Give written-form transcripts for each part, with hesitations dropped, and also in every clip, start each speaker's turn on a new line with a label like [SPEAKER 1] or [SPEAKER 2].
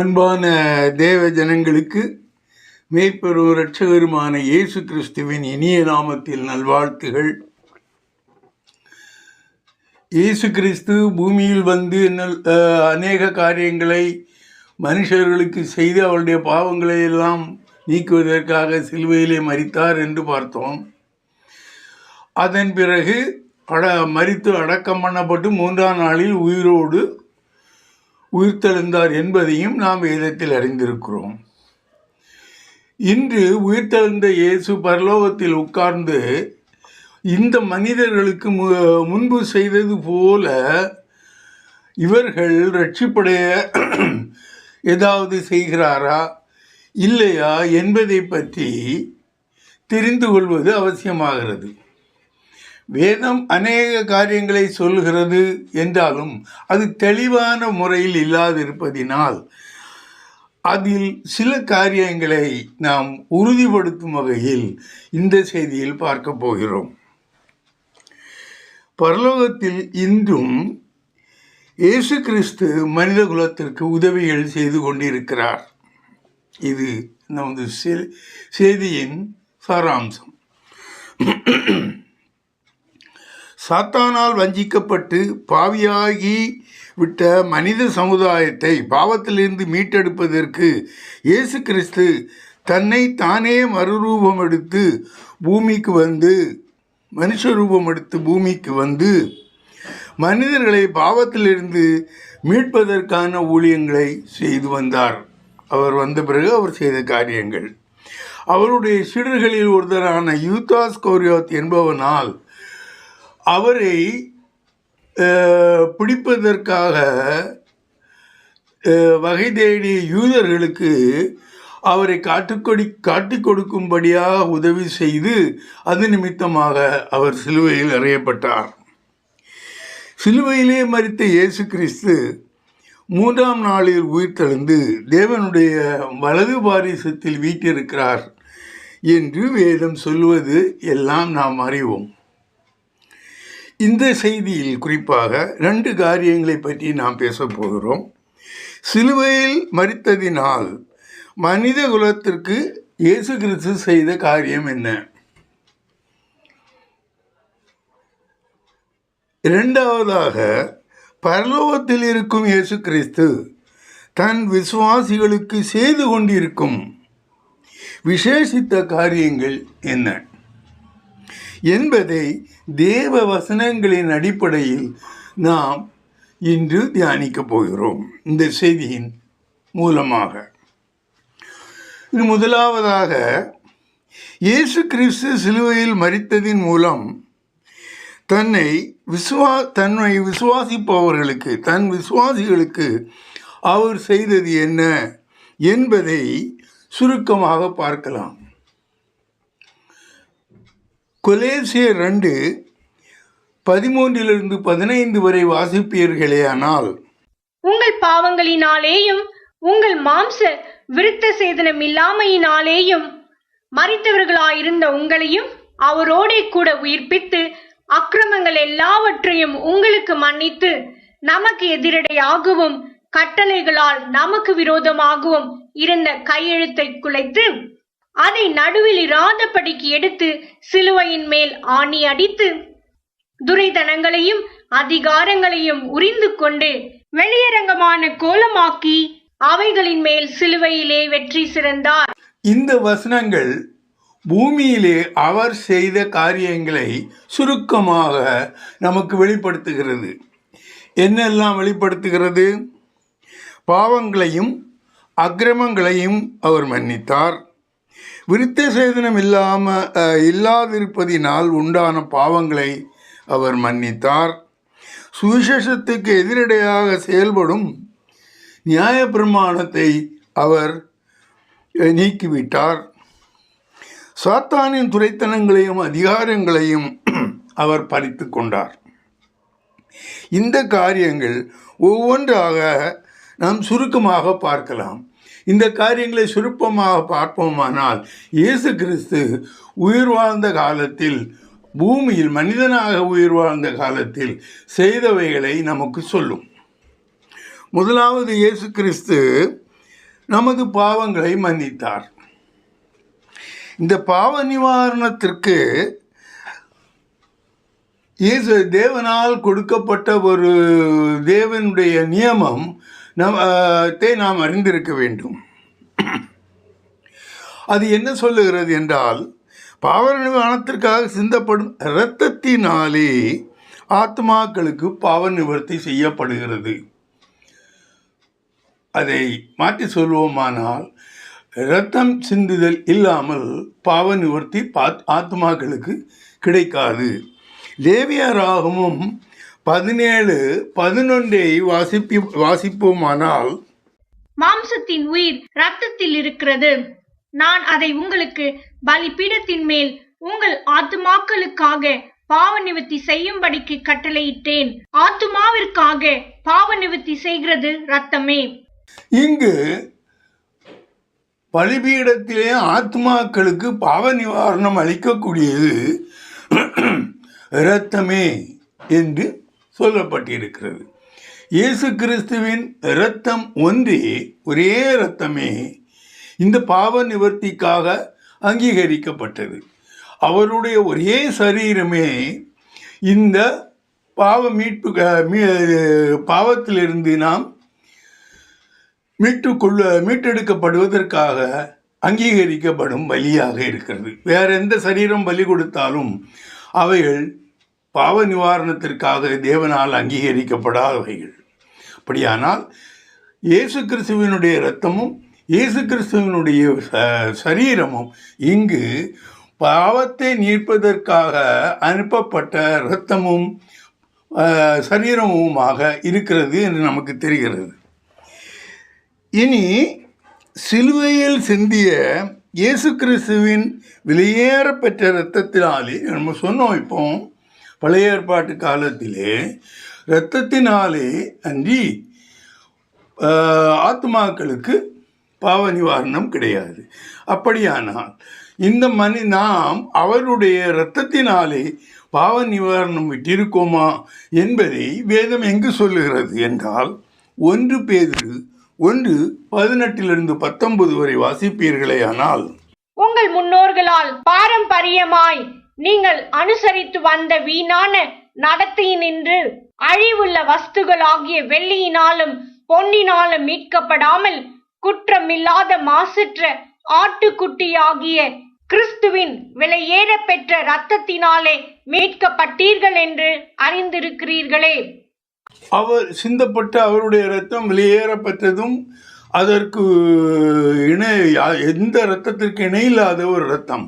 [SPEAKER 1] அன்பான தேவ ஜனங்களுக்கு மேய்ப்பெரும் இரட்சகருமான இயேசு கிறிஸ்துவின் இனிய நாமத்தில் நல்வாழ்த்துகள். இயேசு கிறிஸ்து பூமியில் வந்து அநேக காரியங்களை மனுஷர்களுக்கு செய்து அவருடைய பாவங்களை எல்லாம் நீக்குவதற்காக சிலுவையிலே மரித்தார் என்று பார்த்தோம். அதன் பிறகு மரித்து அடக்கம் பண்ணப்பட்டு 3ஆம் நாளில் உயிர்த்தெழுந்தார் என்பதையும் நாம் வேதத்தில் அறிந்திருக்கிறோம். இன்று உயிர்த்தெழுந்த இயேசு பரலோகத்தில் உட்கார்ந்து இந்த மனிதர்களுக்கு முன்பு செய்தது போல இவர்கள் ரட்சிப்படைய ஏதாவது செய்கிறாரா இல்லையா என்பதை பற்றி தெரிந்து கொள்வது அவசியமாகிறது. வேதம் அநேக காரியங்களை சொல்கிறது என்றாலும் அது தெளிவான முறையில் இல்லாதிருப்பதினால் அதில் சில காரியங்களை நாம் உறுதிப்படுத்தும் வகையில் இந்த செய்தியில் பார்க்க போகிறோம். பரலோகத்தில் இன்றும் இயேசு கிறிஸ்து மனித குலத்திற்கு உதவிகள் செய்து கொண்டிருக்கிறார். இது நமது செய்தியின் சாராம்சம். சாத்தானால் வஞ்சிக்கப்பட்டு பாவியாகி விட்ட மனித சமுதாயத்தை பாவத்திலிருந்து மீட்டெடுப்பதற்கு இயேசு கிறிஸ்து தன்னை தானே மறுரூபம் எடுத்து மனுஷ ரூபம் எடுத்து பூமிக்கு வந்து மனிதர்களை பாவத்திலிருந்து மீட்பதற்கான ஊழியங்களை செய்து வந்தார். அவர் வந்த பிறகு அவர் செய்த காரியங்கள், அவருடைய சீடர்களில் ஒருத்தரான யூதாஸ் இஸ்காரியோத் என்பவனால் அவரை பிடிப்பதற்காக வகை தேடிய யூதர்களுக்கு அவரை காட்டிக் கொடுக்கும்படியாக உதவி செய்து அது நிமித்தமாக அவர் சிலுவையில் அறையப்பட்டார். சிலுவையிலே மரித்த இயேசு கிறிஸ்து 3ஆம் நாளில் உயிர்த்தெழுந்து தேவனுடைய வலது பாரிசத்தில் வீற்றிருக்கிறார் என்று வேதம் சொல்வது எல்லாம் நாம் அறிவோம். இந்த செய்தியில் குறிப்பாக 2 காரியங்களை பற்றி நாம் பேசப் போகிறோம். சிலுவையில் மரித்ததினால் மனித குலத்திற்கு இயேசு கிறிஸ்து செய்த காரியம் என்ன? 2வதாக பரலோகத்தில் இருக்கும் இயேசு கிறிஸ்து தன் விசுவாசிகளுக்கு செய்து கொண்டிருக்கும் விசேஷித்த காரியங்கள் என்ன என்பதை தேவ வசனங்களின் அடிப்படையில் நாம் இன்று தியானிக்கப் போகிறோம். இந்த செய்தியின் மூலமாக முதலாவதாக இயேசு கிறிஸ்து சிலுவையில் மரித்ததின் மூலம் தன்னை விசுவாசிப்பவர்களுக்கு தன் விசுவாசிகளுக்கு அவர் செய்தது என்ன என்பதை சுருக்கமாக பார்க்கலாம். கொலோசியர் 2:13-15 வரை வாசிப்பீர்களேயானால்,
[SPEAKER 2] உங்கள் பாவங்களினாலேயும் உங்கள் மாம்ச விருத்த சேதனம் இல்லாமையினாலேயும் மரித்தவர்களாயிருந்த உங்களையும் அவரோடே கூட உயிர்ப்பித்து அக்கிரமங்கள் எல்லாவற்றையும் உங்களுக்கு மன்னித்து நமக்கு எதிரடையாகவும் கட்டளைகளால் நமக்கு விரோதமாகவும் இருந்த கையெழுத்தை குலைத்து அதை நடுவில் இராதபடிக்கு எடுத்து சிலுவையின் மேல் ஆணி அடித்து துரைதனங்களையும் அதிகாரங்களையும் உரிந்து கொண்டு வெளியரங்கமான கோலமாக்கி அவைகளின் மேல் சிலுவையிலே வெற்றி சிறந்தார்.
[SPEAKER 1] இந்த வசனங்கள் பூமியிலே அவர் செய்த காரியங்களை சுருக்கமாக நமக்கு வெளிப்படுத்துகிறது. என்னெல்லாம் வெளிப்படுத்துகிறது? பாவங்களையும் அக்கிரமங்களையும் அவர் மன்னித்தார். விருத்த சேதனம் இல்லாதிருப்பதினால் உண்டான பாவங்களை அவர் மன்னித்தார். சுவிசேஷத்துக்கு எதிரடையாக செயல்படும் நியாயப்பிரமாணத்தை அவர் நீக்கிவிட்டார். சாத்தானின் துரைத்தனங்களையும் அதிகாரங்களையும் அவர் பறித்து கொண்டார். இந்த காரியங்கள் ஒவ்வொன்றாக நாம் சுருக்கமாக பார்க்கலாம். இந்த காரியங்களை சுருக்கமாக பார்ப்போமானால், இயேசு கிறிஸ்து உயிர் வாழ்ந்த காலத்தில் பூமியில் மனிதனாக உயிர் வாழ்ந்த காலத்தில் செய்தவைகளை நமக்கு சொல்லும். முதலாவது, இயேசு கிறிஸ்து நமது பாவங்களை மன்னித்தார். இந்த பாவ நிவாரணத்திற்கு இயேசு தேவனால் கொடுக்கப்பட்ட ஒரு தேவனுடைய நியமம் நாம் அறிந்திருக்க வேண்டும். அது என்ன சொல்லுகிறது என்றால், பாவ நிவாரணத்திற்காக சிந்தப்படும் இரத்தத்தினாலே ஆத்மாக்களுக்கு பாவ நிவர்த்தி செய்யப்படுகிறது. அதை மாற்றி சொல்வோமானால், இரத்தம் சிந்துதல் இல்லாமல் பாவ நிவர்த்தி ஆத்மாக்களுக்கு கிடைக்காது. லேவியராகமம் 17:11 வாசிப்போமானால்,
[SPEAKER 2] மாம்சத்தின் உயிர் இரத்தத்தில் இருக்கிறது. நான் அதை உங்களுக்கு பலிபீடத்தின் மேல் உங்கள் ஆத்துமாக்களுக்காக பாவ நிவர்த்தி செய்யும்படிக்கு கட்டளையிட்டேன். ஆத்துமாவிற்காக பாவ நிவர்த்தி செய்கிறது இரத்தமே.
[SPEAKER 1] இங்கு பலிபீடத்திலே ஆத்மாக்களுக்கு பாவ நிவாரணம் அளிக்கக்கூடியது இரத்தமே என்று சொல்லப்பட்டிருக்கிறது. இயேசு கிறிஸ்துவின் இரத்தம் ஒரே இரத்தமே இந்த பாவ நிவர்த்திக்காக அங்கீகரிக்கப்பட்டது. அவருடைய ஒரே சரீரமே இந்த பாவத்திலிருந்து நாம் மீட்டெடுக்கப்படுவதற்காக அங்கீகரிக்கப்படும் பலியாக இருக்கிறது. வேற எந்த சரீரம் பலி கொடுத்தாலும் அவைகள் பாவ நிவாரணத்திற்காக தேவனால் அங்கீகரிக்கப்படாதவைகள். அப்படியானால் இயேசு கிறிஸ்துவினுடைய இரத்தமும் இயேசு கிறிஸ்துவினுடைய சரீரமும் இங்கு பாவத்தை நீட்பதற்காக அனுப்பப்பட்ட இரத்தமும் சரீரமுமாக இருக்கிறது என்று நமக்கு தெரிகிறது. இனி சிலுவையில் சிந்திய இயேசு கிறிஸ்துவின் வெளியேறப்பெற்ற இரத்தத்தினாலே நம்ம சொன்னோம். இப்போ பழைய ஏற்பாட்டு காலத்திலே இரத்தத்தினாலே அன்றி ஆத்மாக்களுக்கு பாவ நிவாரணம் கிடையாது. அப்படியானால் இந்த நாம் அவருடைய இரத்தத்தினாலே பாவ நிவாரணம் விட்டிருக்கோமா என்பதை வேதம் எங்கு சொல்லுகிறது என்றால், 1 பேதுரு 1:18-19 வரை வாசிப்பீர்களே. ஆனால்,
[SPEAKER 2] உங்கள் முன்னோர்களால் பாரம்பரியமாய் நீங்கள் அனுசரித்து வந்த வீணான நடத்தையினின்று அழிவுள்ள வஸ்துகளாகிய வெள்ளியினாலும் பொன்னினாலும் மீட்கப்படாமல் குற்றமில்லாத மாசற்ற ஆட்டுக்குட்டியாகிய கிறிஸ்துவின் விலையேற பெற்ற இரத்தத்தினாலே மீட்கப்பட்டீர்கள் என்று அறிந்திருக்கிறீர்களே.
[SPEAKER 1] அவர் சிந்தப்பட்ட அவருடைய இரத்தம் வெளியேறப்பட்டதும் அதற்கு எந்த இரத்தத்திற்கு இணையில்லாத ஒரு இரத்தம்.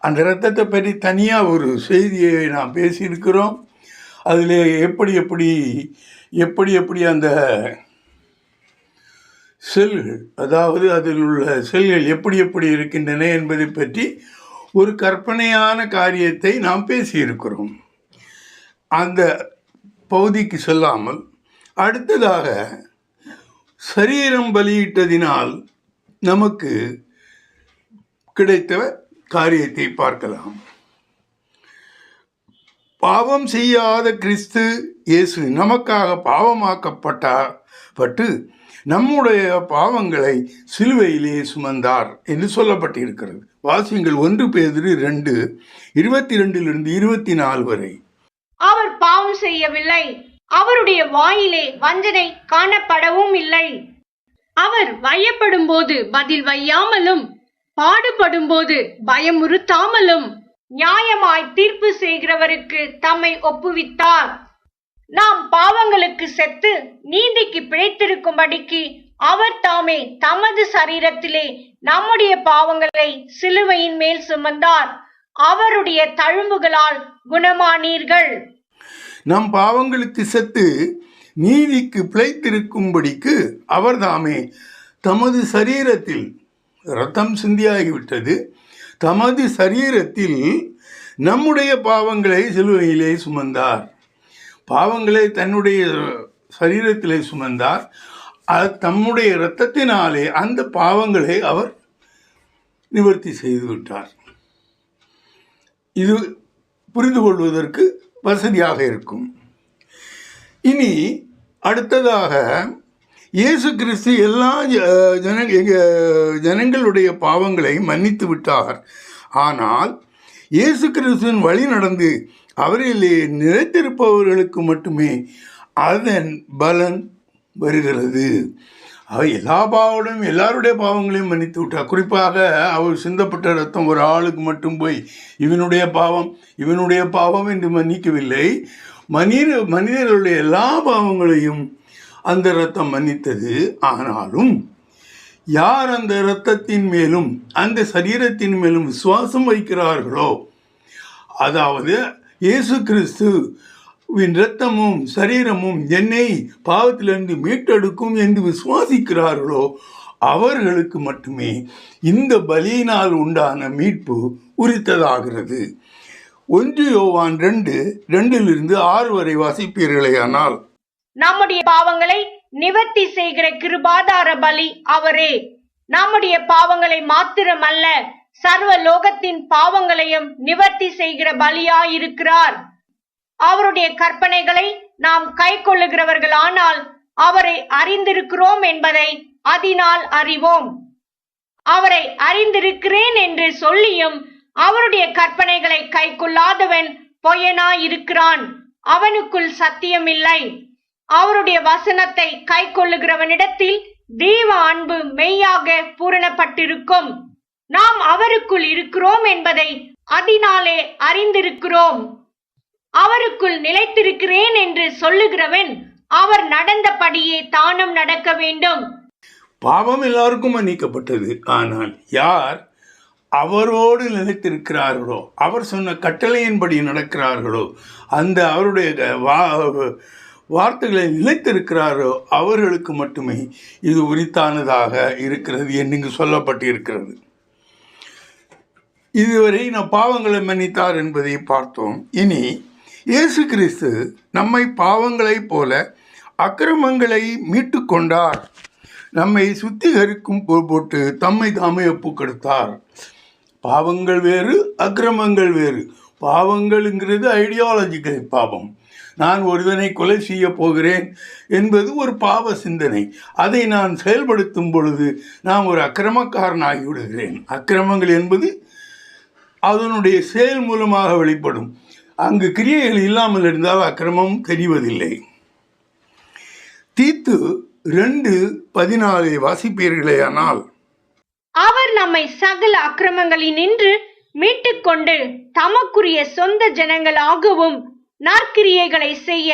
[SPEAKER 1] அந்த இரத்தத்தை பற்றி தனியாக ஒரு செய்தியை நாம் பேசியிருக்கிறோம். அதில் எப்படி அந்த செல்கள், அதாவது அதில் உள்ள செல்கள் எப்படி இருக்கின்றன என்பதை பற்றி ஒரு கற்பனையான காரியத்தை நாம் பேசியிருக்கிறோம். அந்த பகுதிக்கு செல்லாமல் அடுத்ததாக சரீரம் பலியிட்டதினால் நமக்கு கிடைத்த காரியத்தை பார்க்கலாம். பாவம் செய்யாத கிறிஸ்து இயேசு நமக்காக பாவமாக்கப்பட்டு நம்முடைய பாவங்களை சிலுவையிலே சுமந்தார் என்று சொல்லப்பட்டிருக்கிறது. வாசியங்கள் 1 பேதுரு 2:22-24 வரை.
[SPEAKER 2] அவர் பாவம் செய்யவில்லை, அவருடைய வாயிலே வஞ்சனை காணப்படவும் இல்லை. அவர் வையப்படும் போது பதில் வையாமலும் பாடுபடும் போது பயமுறுத்தாமலும் நியாயமாய் தீர்ப்பு செய்கிறவருக்கு தம்மை ஒப்புவித்தார். நாம் பாவங்களுக்கு செத்து நீதிக்கு பிழைத்திருக்கும்படிக்கு அவர் தாமே தமது சரீரத்திலே நம்முடைய பாவங்களை சிலுவையின் மேல் சுமந்தார். அவருடைய தழும்புகளால் குணமானீர்கள்.
[SPEAKER 1] நம் பாவங்களுக்கு செத்து நீதிக்கு பிழைத்திருக்கும்படிக்கு அவர் தாமே தமது சரீரத்தில், இரத்தம் சிந்தியாகிவிட்டது, தமது சரீரத்தில் நம்முடைய பாவங்களை சிலுவையிலே சுமந்தார். பாவங்களை தன்னுடைய சரீரத்திலே சுமந்தார். தம்முடைய இரத்தத்தினாலே அந்த பாவங்களை அவர் நிவர்த்தி செய்து விட்டார். இது புரிந்து கொள்வதற்கு வசதியாக இருக்கும். இனி அடுத்ததாக இயேசு கிறிஸ்து எல்லா ஜனங்களுடைய பாவங்களை மன்னித்து விட்டார். ஆனால் இயேசு கிறிஸ்துவின் வழி நடந்து அவரிலே நிலைத்திருப்பவர்களுக்கு மட்டுமே அதன் பலன் வருகிறது. அவர் எல்லா பாவங்களும் எல்லாருடைய பாவங்களையும் மன்னித்து விட்டார். குறிப்பாக அவர் சிந்தப்பட்ட ரத்தம் ஒரு ஆளுக்கு மட்டும் போய் இவனுடைய பாவம் என்று மன்னிக்கவில்லை. மனிதர்களுடைய எல்லா பாவங்களையும் அந்த இரத்தம் மன்னித்தது. ஆனாலும் யார் அந்த இரத்தத்தின் மேலும் அந்த சரீரத்தின் மேலும் விசுவாசம் வைக்கிறார்களோ, அதாவது இயேசு கிறிஸ்துவின் இரத்தமும் சரீரமும் என்னை பாவத்திலிருந்து மீட்டெடுக்கும் என்று விசுவாசிக்கிறார்களோ, அவர்களுக்கு மட்டுமே இந்த பலியினால் உண்டான மீட்பு உரித்ததாகிறது. 1 யோவான் 2:2-6 வரை வாசிப்பீர்களேயானால்,
[SPEAKER 2] நம்முடைய பாவங்களை நிவர்த்தி செய்கிற கிருபாதார பலி அவரே. நம்முடைய பாவங்களை மாத்திரமல்ல, சர்வ லோகத்தின் பாவங்களையும் நிவர்த்தி செய்கிற பலியாயிருக்கிறார். அவருடைய கற்பனைகளை நாம் கை கொள்ளுகிறவர்களானால் அவரை அறிந்திருக்கிறோம் என்பதை அதனால் அறிவோம். அவரை அறிந்திருக்கிறேன் என்று சொல்லியும் அவருடைய கற்பனைகளை கை கொள்ளாதவன் பொய்யனாயிருக்கிறான், அவனுக்குள் சத்தியம் இல்லை. அவருடைய வசனத்தை கை கொள்ளுகிறவனிடத்தில் தெய்வ அன்பு மெய்யாக பூரணப்பட்டிருக்கும். நாம் அவருக்குள் இருக்கிறோம் என்பதை அதனாலே அறிந்திருக்கிறோம். அவருக்குள் நிலைத்திருக்கிறேன் என்று சொல்லுகிறவன் அவர் நடந்தபடியே தானும் நடக்க வேண்டும்.
[SPEAKER 1] பாவம் எல்லாருக்கும் மன்னிக்கப்பட்டது. ஆனால் யார் அவரோடு நிலைத்திருக்கிறார்களோ, அவர் சொன்ன கட்டளையின்படி நடக்கிறார்களோ, அந்த அவருடைய வார்த்தைகளை நிலைத்திருக்கிறாரோ, அவர்களுக்கு மட்டுமே இது உரித்தானதாக இருக்கிறது என்று இங்கு சொல்லப்பட்டிருக்கிறது. இதுவரை நாம் பாவங்களை மன்னித்தார் என்பதை பார்த்தோம். இனி இயேசு கிறிஸ்து நம்மை பாவங்களைப் போல அக்கிரமங்களை மீட்டு கொண்டார், நம்மை சுத்திகரிக்கும் போட்டு தம்மை தாமே ஒப்புக் கொடுத்தார். பாவங்கள் வேறு, அக்கிரமங்கள் வேறு. பாவங்கள்ங்கிறது ஐடியாலஜிக்கல் பாவம். நான் ஒருவனை கொலை செய்ய போகிறேன் என்பது ஒரு பாவ சிந்தனை. அதை நான் செயல்படுத்தும் பொழுது நான் ஒரு அக்கிரமக்காரனாகி விடுகிறேன். அக்கிரமங்கள் என்பது அதனுடைய செயல் மூலமாக வெளிப்படும். அங்கு கிரியைகள் இல்லாமல் இருந்தால் அக்கிரமம் தெரிவதில்லை. தீத்து 2:14 வாசிப்பீர்களேயானால்,
[SPEAKER 2] அவர் நம்மை சகல அக்கிரமங்களினின்று மீட்டுக்கொண்டு தமக்குரிய சொந்த ஜனங்களாகவும் நற்கிரியைகளை செய்ய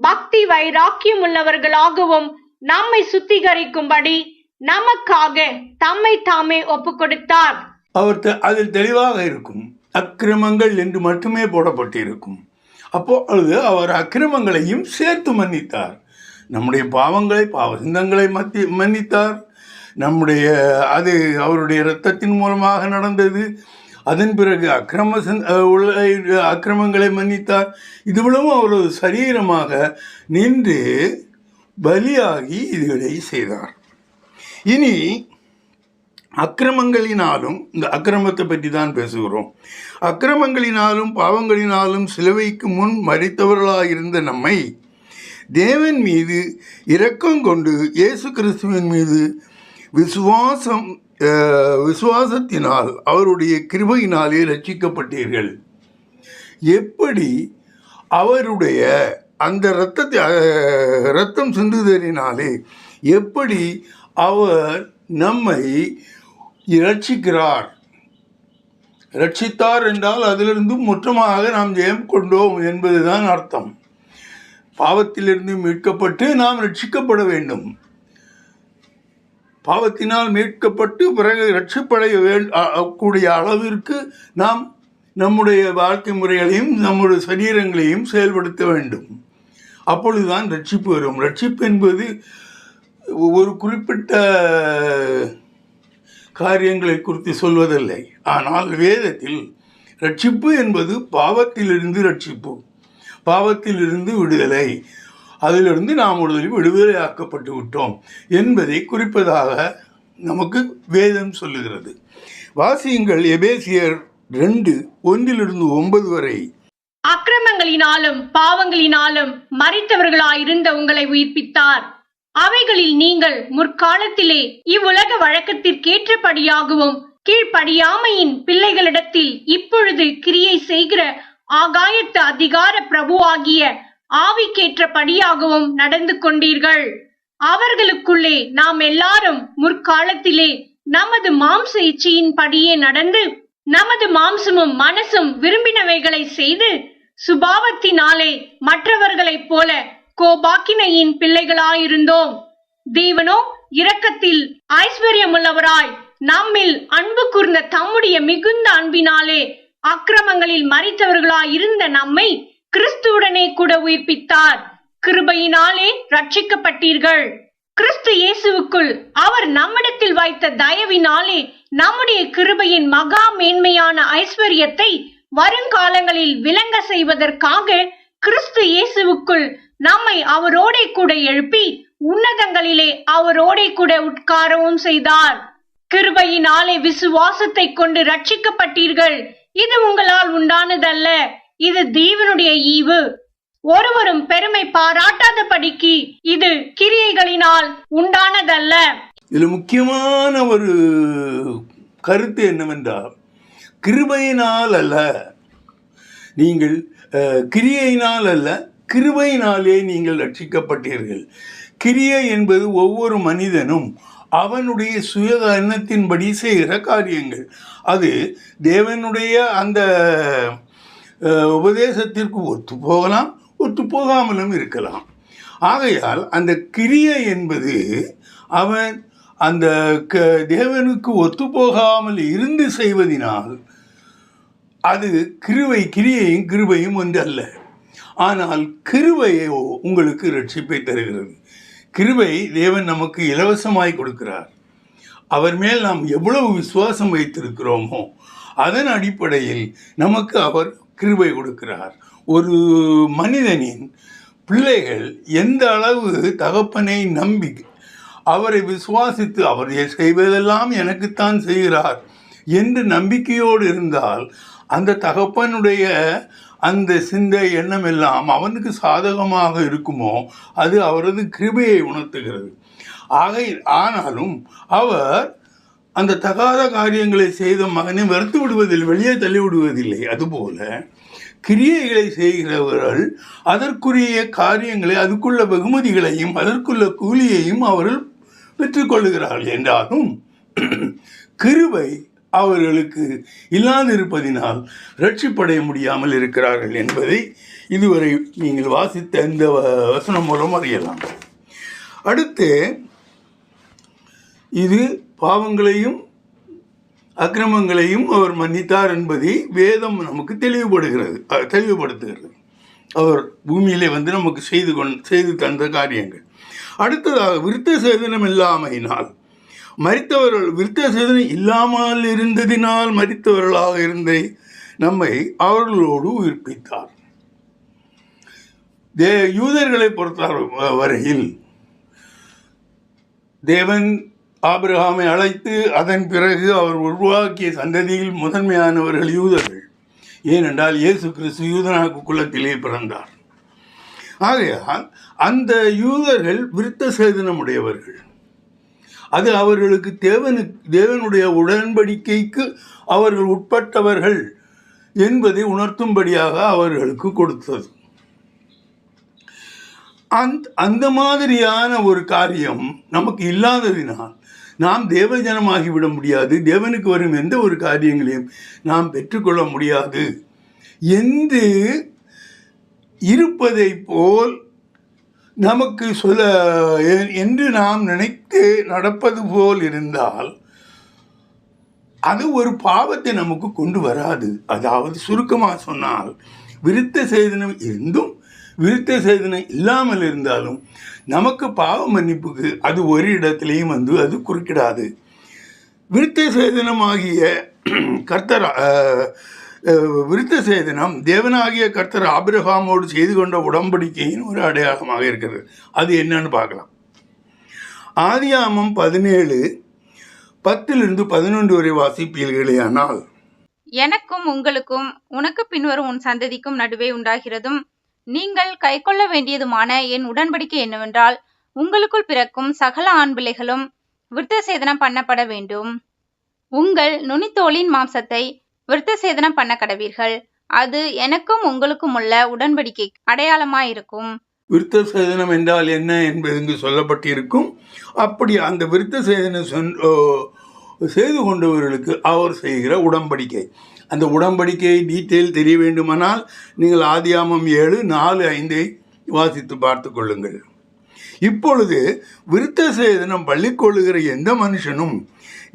[SPEAKER 2] பக்தி வைராக்கியம் உள்ளவர்களாகவும் நம்மை சுத்திகரிக்கும்படி நமக்காக தம்மை தாமே ஒப்பு கொடுத்தார்.
[SPEAKER 1] அவர் அதில் தெளிவாக இருக்கும். அக்கிரமங்கள் என்று மட்டுமே போடப்பட்டிருக்கும். அப்பொழுது அவர் அக்கிரமங்களையும் சேர்த்து மன்னித்தார். நம்முடைய பாவங்களை, பாவ சிந்தங்களை மன்னித்தார். அது அவருடைய இரத்தத்தின் மூலமாக நடந்தது. அதன் பிறகு அக்கிரமங்களை மன்னித்தார். இதுவிடவும் அவரது சரீரமாக நின்று பலியாகி இதுகளை செய்தார். இனி அக்கிரமங்களினாலும், இந்த அக்கிரமத்தை பற்றி தான் பேசுகிறோம். அக்கிரமங்களினாலும் பாவங்களினாலும் சிலுவைக்கு முன் மரித்தவர்களாயிருந்த நம்மை தேவன் மீது இரக்கம் கொண்டு இயேசு கிறிஸ்துவின் மீது விசுவாசத்தினால் அவருடைய கிருபையினாலே ரட்சிக்கப்பட்டீர்கள். எப்படி அவருடைய அந்த இரத்தம் சிந்துதலினாலே எப்படி அவர் நம்மை ரட்சித்தார் என்றால் அதிலிருந்து முற்றமாக நாம் ஜெயம் கொண்டோம் என்பதுதான் அர்த்தம். பாவத்திலிருந்து மீட்கப்பட்டு நாம் ரட்சிக்கப்பட வேண்டும். பாவத்தினால் மீட்கப்பட்டு பிறகு ரட்சிப்படைய கூடிய அளவிற்கு நாம் நம்முடைய வாழ்க்கை முறைகளையும் நம்முடைய சரீரங்களையும் செயல்படுத்த வேண்டும். அப்பொழுதுதான் ரட்சிப்பு வரும். ரட்சிப்பு என்பது ஒரு குறிப்பிட்ட காரியங்களை குறித்து சொல்வதில்லை. ஆனால் வேதத்தில் ரட்சிப்பு என்பது பாவத்திலிருந்து ரட்சிப்பு, பாவத்திலிருந்து விடுதலை, அதிலிருந்து நாம் விடுதலையாக்கப்பட்டு விட்டோம் என்பதை குறிப்பதாக நமக்கு வேதம் சொல்லுகிறது. வாசியுங்கள் எபேசியர் 2:1-9 வரை.
[SPEAKER 2] அக்கிரமங்களினாலும் பாவங்களினாலும் மரித்தவர்களாயிருந்த உங்களை உயிர்ப்பித்தார். அவைகளில் நீங்கள் முற்காலத்திலே இவ்வுலக வழக்கத்திற்கேற்றபடியாகவும் கீழ்ப்படியாமையின் பிள்ளைகளிடத்தில் இப்பொழுது கிரியை செய்கிற ஆகாயத்து அதிகார பிரபுவாகிய ஆவிக்கேற்றபடியாகவும் நடந்து கொண்டீர்கள். அவர்களுக்குள்ளே நாம் எல்லாரும் முற்காலத்திலே நமது மாம்ச இச்சையின் படியே நடந்து நமது மாம்சமும் மனசும் விரும்பினவைகளை செய்து சுபாவத்தினாலே மற்றவர்களைப் போல கோபாக்கினையின் பிள்ளைகளாயிருந்தோம். தேவனோ இரக்கத்தில் ஐஸ்வர்யமுள்ளவராய் நம்மில் அன்பு கூர்ந்த தம்முடைய மிகுந்த அன்பினாலே அக்கிரமங்களில் மரித்தவர்களாய் இருந்த நம்மை கிறிஸ்துவுடனே கூட உயிர்ப்பித்தார். கிருபையினாலே ரட்சிக்கப்பட்டீர்கள். கிறிஸ்து இயேசுவுக்குள் அவர் நம்மிடத்தில் வைத்த தயவினாலே நம்முடைய கிருபையின் மகா மேன்மையான ஐஸ்வர்யத்தை வருங்காலங்களில் விளங்க செய்வதற்காக கிறிஸ்து இயேசுவுக்குள் நம்மை அவரோடே கூட எழுப்பி உன்னதங்களிலே அவரோடே கூட உட்காரவும் செய்தார். கிருபையினாலே விசுவாசத்தை கொண்டு ரட்சிக்கப்பட்டீர்கள். இது உங்களால் உண்டானதல்ல, இது தேவனுடைய ஈவு. ஒருவரும் பெருமை பாராட்டாதபடிக்கு இது கிரியைகளினால் உண்டானதல்ல.
[SPEAKER 1] இதுல முக்கியமான ஒரு கருத்து என்னவென்றால், கிருபையினால் அல்ல, நீங்கள் கிரியையினால் அல்ல, கிருபையினாலே நீங்கள் ரட்சிக்கப்பட்டீர்கள். கிரியை என்பது ஒவ்வொரு மனிதனும் அவனுடைய சுய எண்ணத்தின்படி செய்கிற காரியங்கள். அது தேவனுடைய அந்த உபதேசத்திற்கு ஒத்து போகலாம், ஒத்து போகாமலும் இருக்கலாம். ஆகையால் அந்த கிரியை என்பது அவன் அந்த தேவனுக்கு ஒத்து போகாமல் இருந்து செய்வதினால் அது கிரியையும் கிருபையும் ஒன்று அல்ல. ஆனால் கிருபையோ உங்களுக்கு ரட்சிப்பை தருகிறது. கிருபை தேவன் நமக்கு இலவசமாய் கொடுக்கிறார். அவர் மேல் நாம் எவ்வளவு விசுவாசம் வைத்திருக்கிறோமோ அதன் அடிப்படையில் நமக்கு அவர் கிருபை கொடுக்கிறார். ஒரு மனிதனின் பிள்ளைகள் எந்த அளவு தகப்பனை நம்பி அவரை விசுவாசித்து அவர் செய்வதெல்லாம் எனக்குத்தான் செய்கிறார் என்று நம்பிக்கையோடு இருந்தால் அந்த தகப்பனுடைய அந்த சிந்தை எண்ணம் எல்லாம் அவனுக்கு சாதகமாக இருக்குமோ அது அவரது கிருபையை உணர்த்துகிறது. ஆனாலும் அவர் அந்த தகாத காரியங்களை செய்த மகனை வெறுத்து விடுவதில் வெளியே தள்ளி விடுவதில்லை. அதுபோல கிரியைகளை செய்கிறவர்கள் அதற்குரிய காரியங்களை, அதுக்குள்ள வெகுமதிகளையும் அதற்குள்ள கூலியையும் அவர்கள் பெற்றுக்கொள்ளுகிறார்கள். என்றாலும் கிருபை அவர்களுக்கு இல்லாதிருப்பதினால் ரட்சிப்படைய முடியாமல் இருக்கிறார்கள் என்பதை இதுவரை நீங்கள் வாசித்த இந்த வசனம் மூலம் அறியலாம். அடுத்து இது பாவங்களையும் அக்கிரமங்களையும் அவர் மன்னித்தார் என்பதை வேதம் நமக்கு தெளிவுபடுத்துகிறது. அவர் பூமியிலே வந்து நமக்கு செய்து தந்த காரியங்கள். அடுத்ததாக விருத்த சேதனம் இல்லாமையினால் மரித்தவர்கள், விருத்த சேதனம் இல்லாமல் இருந்ததினால் மரித்தவர்களாக இருந்த நம்மை அவர்களோடு உயிர்ப்பித்தார். யூதர்களை பொறுத்த வரையில் தேவன் ஆபிரகாமை அழைத்து அதன் பிறகு அவர் உருவாக்கிய சந்ததியில் முதன்மையானவர்கள் யூதர்கள். ஏனென்றால் இயேசு கிறிஸ்து யூதனாக்கு குலத்திலே பிறந்தார். ஆகையால் அந்த யூதர்கள் விருத்த சேதனமுடையவர்கள். அது அவர்களுக்கு தேவனுடைய உடன்படிக்கைக்கு அவர்கள் உட்பட்டவர்கள் என்பதை உணர்த்தும்படியாக அவர்களுக்கு கொடுத்தது. அந்த மாதிரியான ஒரு காரியம் நமக்கு இல்லாததினால் நாம் தேவஜனமாகிவிட முடியாது. தேவனுக்கு வரும் எந்த ஒரு காரியங்களையும் நாம் பெற்றுக்கொள்ள முடியாது என்று இருப்பதை போல் நமக்கு என்று நாம் நினைத்து நடப்பது போல் இருந்தால் அது ஒரு பாவத்தை நமக்கு கொண்டு வராது. அதாவது சுருக்கமாக சொன்னால், விருத்த சேதனம் இருந்தும் விருத்த சேதனம் இல்லாமல் இருந்தாலும் நமக்கு பாவ மன்னிப்புக்கு அது ஒரு இடத்திலையும் வந்து அது குறுக்கிடாது. விருத்த சேதனமாகிய கர்த்தர் விருத்த சேதனம் தேவனாகிய கர்த்தர் ஆபிரகாமோடு செய்து கொண்ட உடன்படிக்கையின் ஒரு அடையாளமாக இருக்கிறது. அது என்னன்னு பார்க்கலாம். ஆதியாகமம் 17:10-11 வரை வாசிப்பீர்களேயானால்,
[SPEAKER 3] எனக்கும் உங்களுக்கும் உனக்கு பின்வரும் உன் சந்ததிக்கும் நடுவே உண்டாகிறதும் நீங்கள் கைக்கொள்ள வேண்டியதுமான என் உடன்படிக்கை என்னவென்றால், உங்களுக்குள் பிறக்கும் சகல ஆண் பிள்ளைகளும் விருத்த சேதனம் பண்ணப்பட வேண்டும். உங்கள் நுனித்தோலின் மாம்சத்தை விருத்த சேதனம் பண்ண கடவீர்கள். அது எனக்கும் உங்களுக்கும் உள்ள உடன்படிக்கை அடையாளமாயிருக்கும்.
[SPEAKER 1] விருத்த சேதனம் என்றால் என்ன என்பது இங்கு சொல்லப்பட்டிருக்கும். அப்படி அந்த விருத்த சேதனம் செய்து கொண்டவர்களுக்கு அவர் செய்கிற உடன்படிக்கை, அந்த உடன்படிக்கையை டீட்டெயில் தெரிய வேண்டுமானால் நீங்கள் ஆதியாமம் 7:4-5 வாசித்து பார்த்து கொள்ளுங்கள். இப்பொழுது விருத்த சேதனம் பள்ளிக்கொள்ளுகிற எந்த மனுஷனும்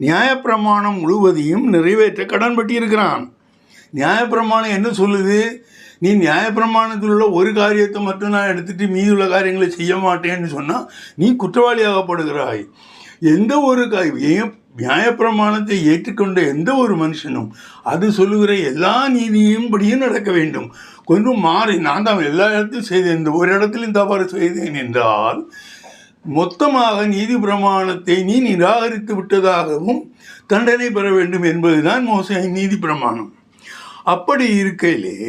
[SPEAKER 1] நியாயப்பிரமாணம் முழுவதையும் நிறைவேற்ற கடன்பட்டிருக்கிறான். நியாயப்பிரமாணம் என்ன சொல்லுது? நீ நியாயப்பிரமாணத்தில் உள்ள ஒரு காரியத்தை மட்டும் நான் எடுத்துட்டு மீதுள்ள காரியங்களை செய்ய மாட்டேன்னு சொன்னால் நீ குற்றவாளியாகப்படுகிறாய். எந்த ஒரு நியாயப்பிரமாணத்தை ஏற்றுக்கொண்ட எந்த ஒரு மனுஷனும் அது சொல்லுகிற எல்லா நீதியும் படியும் நடக்க வேண்டும். கொஞ்சம் மாறி நான் தான் எல்லா இடத்தையும் செய்தேன், இந்த ஒரு இடத்திலும் தவறு செய்தேன் என்றால் மொத்தமாக நீதி பிரமாணத்தை நீ நிராகரித்து விட்டதாகவும் தண்டனை பெற வேண்டும் என்பதுதான் மோசேயின் நீதி பிரமாணம். அப்படி இருக்கையிலே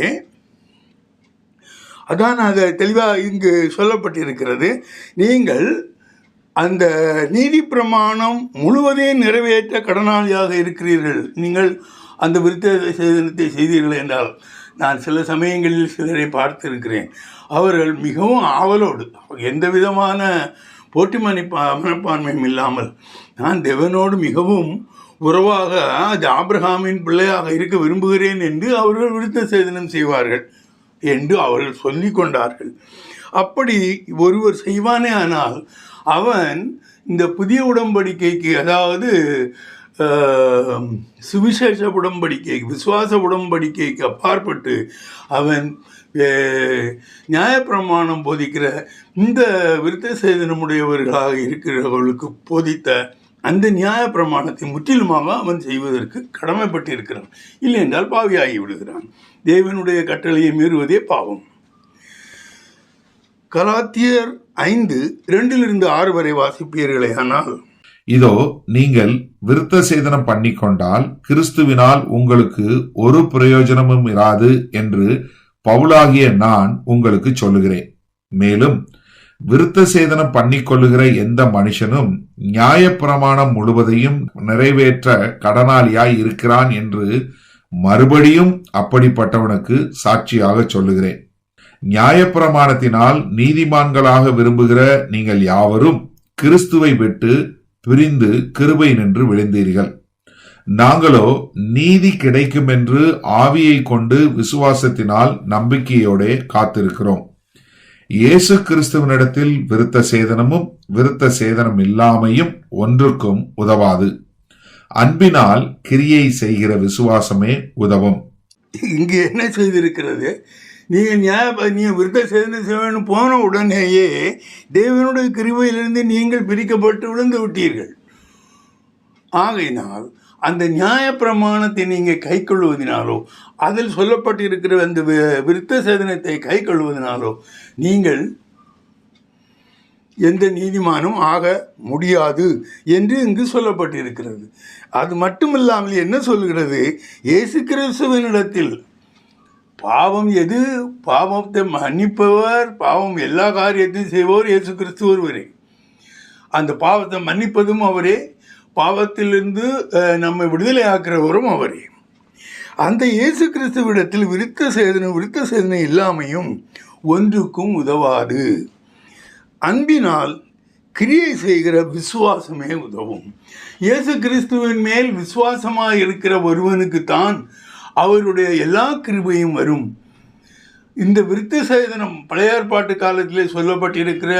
[SPEAKER 1] அதான் அது தெளிவாக இங்கு சொல்லப்பட்டிருக்கிறது. நீங்கள் அந்த நீதி பிரமாணம் முழுவதையும் நிறைவேற்ற கடனாளியாக இருக்கிறீர்கள். நீங்கள் அந்த விருத்த சேதனத்தை செய்தீர்கள் என்றால், நான் சில சமயங்களில் சிலரை பார்த்திருக்கிறேன். அவர்கள் மிகவும் ஆவலோடு எந்த விதமான போட்டி மனப்பான்மையும் இல்லாமல் நான் தேவனோடு மிகவும் உறவாக ஆபிரகாமின் பிள்ளையாக இருக்க விரும்புகிறேன் என்று அவர்கள் விருத்த சேதனம் செய்வார்கள் என்று அவர்கள் சொல்லி கொண்டார்கள். அப்படி ஒருவர் செய்வானே ஆனால் அவன் இந்த புதிய உடன்படிக்கைக்கு, அதாவது சுவிசேஷ உடன்படிக்கை, விசுவாச உடன்படிக்கைக்கு அப்பாற்பட்டு அவன் நியாயப்பிரமாணம் போதிக்கிற இந்த விருத்த சேதனமுடையவர்களாக இருக்கிறவர்களுக்கு போதித்த அந்த நியாயப்பிரமாணத்தை முற்றிலுமாக அவன் செய்வதற்கு கடமைப்பட்டிருக்கிறான். இல்லை என்றால் பாவியாகி விடுகிறான். தேவனுடைய கட்டளையை மீறுவதே பாவம். கலாத்தியர் 5:2-6 வரை வாசிப்பீர்களே ஆனால்,
[SPEAKER 4] இதோ நீங்கள் விருத்த சேதனம் பண்ணிக்கொண்டால் கிறிஸ்துவினால் உங்களுக்கு ஒரு பிரயோஜனமும் இராது என்று பவுலாகிய நான் உங்களுக்கு சொல்லுகிறேன். மேலும் விருத்த சேதனம் பண்ணிக்கொள்ளுகிற எந்த மனுஷனும் நியாயப்பிரமாணம் முழுவதையும் நிறைவேற்ற கடனாளியாய் இருக்கிறான் என்று மறுபடியும் அப்படிப்பட்டவனுக்கு சாட்சியாக சொல்லுகிறேன். நியாயப்பிரமாணத்தினால் நீதிமான்களாக விரும்புகிற நீங்கள் யாவரும் கிறிஸ்துவை விட்டு பிரிந்து கிருபை நின்று விழுந்தீர்கள். நாங்களோ நீதி கிடைக்கும் என்று ஆவியை கொண்டு விசுவாசத்தினால் நம்பிக்கையோட காத்திருக்கிறோம். இயேசு கிறிஸ்துவனிடத்தில் விருத்த சேதனமும் விருத்த சேதனம் இல்லாமையும் ஒன்றுக்கும் உதவாது. அன்பினால் கிரியை செய்கிற விசுவாசமே உதவும்.
[SPEAKER 1] இங்கு என்ன செய்திருக்கிறது? நீங்கள் விருத்த சேதனம் செய்யணும் போன உடனேயே தேவனுடைய கிருபையிலிருந்து நீங்கள் பிரிக்கப்பட்டு விழுந்து விட்டீர்கள். ஆகையினால் அந்த நியாய பிரமாணத்தை நீங்கள் கை கொள்வதனாலோ, அதில் சொல்லப்பட்டிருக்கிற அந்த விருத்த சேதனத்தை கை கொள்வதனாலோ நீங்கள் எந்த நீதிமானும் ஆக முடியாது என்று இங்கு சொல்லப்பட்டிருக்கிறது. அது மட்டுமில்லாமல் என்ன சொல்கிறது? இயேசு கிறிஸ்துவினிடத்தில் பாவம் எது? பாவத்தை மன்னிப்பவர், பாவம் எல்லா காரியத்தையும் செய்வோர் இயேசு கிறிஸ்து ஒருவரே. அந்த பாவத்தை மன்னிப்பதும் அவரே, பாவத்திலிருந்து நம்மை விடுதலை ஆக்கிறவரும் அவரே. அந்த இயேசு கிறிஸ்துவிடத்தில் விருத்த சேதனை இல்லாமையும் ஒன்றுக்கும் உதவாது. அன்பினால் கிரியை செய்கிற விசுவாசமே உதவும். இயேசு கிறிஸ்துவின் மேல் விசுவாசமாக இருக்கிற ஒருவனுக்குத்தான் அவருடைய எல்லா கிருபையும் வரும். இந்த விருத்த சேதனம் பழைய ஏற்பாட்டு காலத்திலே சொல்லப்பட்டிருக்கிற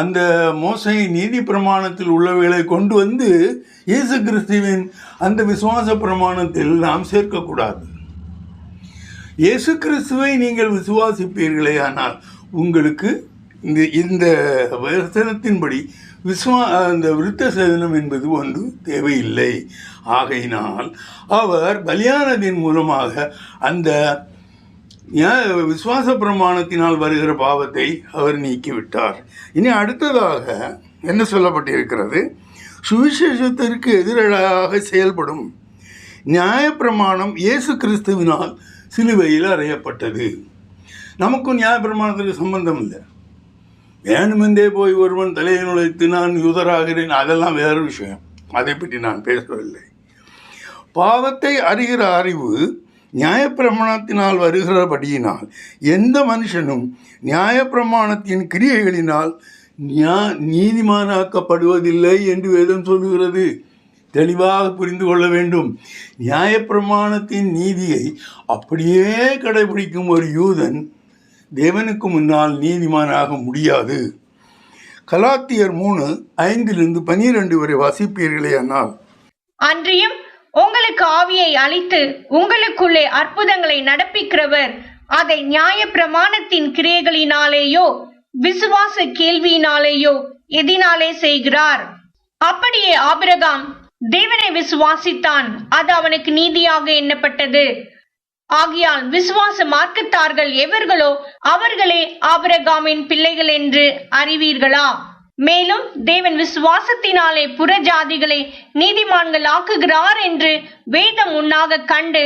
[SPEAKER 1] அந்த மோசையின் நீதி பிரமாணத்தில் உள்ளவைகளை கொண்டு வந்து இயேசு கிறிஸ்துவின் அந்த விசுவாச பிரமாணத்தில் நாம் சேர்க்கக்கூடாது. இயேசு கிறிஸ்துவை நீங்கள் விசுவாசிப்பீர்களே ஆனால் உங்களுக்கு இந்த வசனத்தின்படி அந்த விருத்த சேதனம் என்பது ஒன்று தேவையில்லை. ஆகையினால் அவர் பலியானதின் மூலமாக அந்த விசுவாச பிரமாணத்தினால் வருகிற பாவத்தை அவர் நீக்கிவிட்டார். இனி அடுத்ததாக என்ன சொல்லப்பட்டிருக்கிறது? சுவிசேஷத்திற்கு எதிராக செயல்படும் நியாயப்பிரமாணம் இயேசு கிறிஸ்துவினால் சிலுவையில் அறையப்பட்டது. நமக்கும் நியாயப்பிரமாணத்துக்கு சம்பந்தம் இல்லை. வேணுமென்றே போய் ஒருவன் தலையை நுழைத்து நான் யூதராகிறேன், அதெல்லாம் வேறு விஷயம். அதை பற்றி நான் பேசவில்லை. பாவத்தை அறிகிற அறிவு நியாயப்பிரமாணத்தினால் வருகிறபடியினால் எந்த மனுஷனும் நியாயப்பிரமாணத்தின் கிரியைகளினால் நீதிமானாக்கப்படுவதில்லை என்று வேதம் சொல்லுகிறது. தெளிவாக புரிந்து கொள்ள வேண்டும். நியாயப்பிரமாணத்தின் நீதியை அப்படியே கடைபிடிக்கும் ஒரு யூதன் தேவனுக்கு முன்னால் நீதிமானாக முடியாது. கலாத்தியர் 3:5-12 வரை வாசிப்பீர்களே. ஆனால்
[SPEAKER 2] அன்றியும் உங்களுக்கு ஆவியை அளித்து உங்களுக்குள்ளே அற்புதங்களை நடப்பிக்கிறவர் அதை நியாய பிரமாணத்தின் கிரியைகளினாலேயோ விசுவாச கேள்வியினாலேயோ எதினாலே செய்கிறார்? அப்படியே ஆபிரகாம் தேவனை விசுவாசித்தான், அது அவனுக்கு நீதியாக எண்ணப்பட்டது. ஆகையால் விசுவாச மார்க்கத்தார்கள் எவர்களோ அவர்களே ஆபிரகாமின் பிள்ளைகள் என்று அறிவீர்களா? மேலும் தேவன் விசுவாசத்தினாலே புறஜாதிகளை நீதிமான்கள் ஆக்குகிறார் என்று வேதம் உன்னாக கண்டு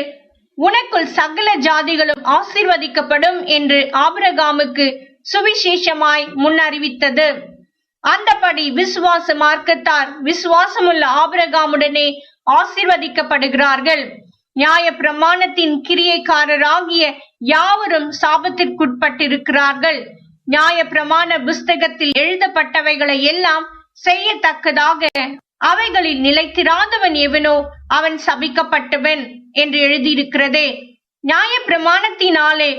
[SPEAKER 2] உனக்குள் சகல ஜாதிகளும் ஆசீர்வதிக்கப்படும் என்று ஆபிரகாமுக்கு சுவிசேஷமாய் முன்னறிவித்தது. அந்தபடி விசுவாச மார்க்கத்தார் விசுவாசமுள்ள ஆபிரகாமுடனே ஆசீர்வதிக்கப்படுகிறார்கள். நியாய பிரமாணத்தின் கிரியைக்காரராகிய யாவரும் சாபத்திற்குட்பட்டிருக்கிறார்கள். நியாய பிரமாண புஸ்தகத்தில் எழுதப்பட்டவைகளை எல்லாம் செய்யத்தக்கதாக அவைகளில் நிலைத்திராதவன் எவனோ அவன் சபிக்கப்பட்டவன் என்று எழுதியிருக்கிறதே. நியாய பிரமாணத்தினாலே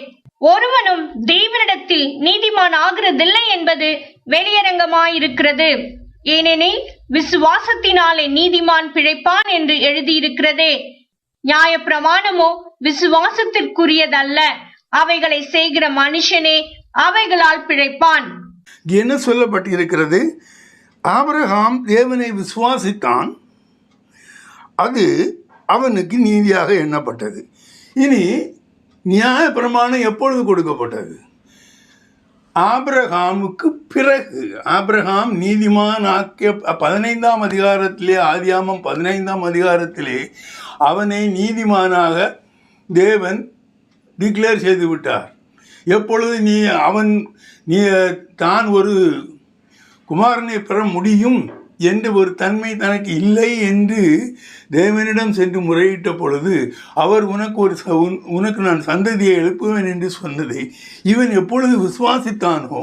[SPEAKER 2] ஒருவனும் தேவனிடத்தில் நீதிமான் ஆகிறதில்லை என்பது வெளியரங்கமாயிருக்கிறது. ஏனெனில் விசுவாசத்தினாலே நீதிமான் பிழைப்பான் என்று எழுதியிருக்கிறதே. நியாய பிரமாணமோ விசுவாசத்திற்குரியதல்ல, அவைகளை செய்கிற மனுஷனே அவைகளால் பிழைப்பான்.
[SPEAKER 1] என்ன சொல்லப்பட்டிருக்கிறது? ஆபிரகாம் தேவனை விசுவாசித்தான், அது அவனுக்கு நீதியாக எண்ணப்பட்டது. இனி நியாய பிரமாணம் எப்பொழுது கொடுக்கப்பட்டது? ஆபிரகாமுக்கு பிறகு. ஆபிரகாம் நீதிமான் ஆக்கிய 15ஆம் அதிகாரத்திலே, ஆதியாமம் 15ஆம் அதிகாரத்திலே அவனை நீதிமானாக தேவன் டிக்ளேர் செய்து விட்டார். எப்பொழுது தான் ஒரு குமாரனை பெற முடியும் என்ற ஒரு தன்மை தனக்கு இல்லை என்று தேவனிடம் சென்று முறையிட்ட பொழுது அவர் உனக்கு நான் சந்ததியை எழுப்புவேன் என்று சொன்னதை இவன் எப்பொழுது விசுவாசித்தானோ,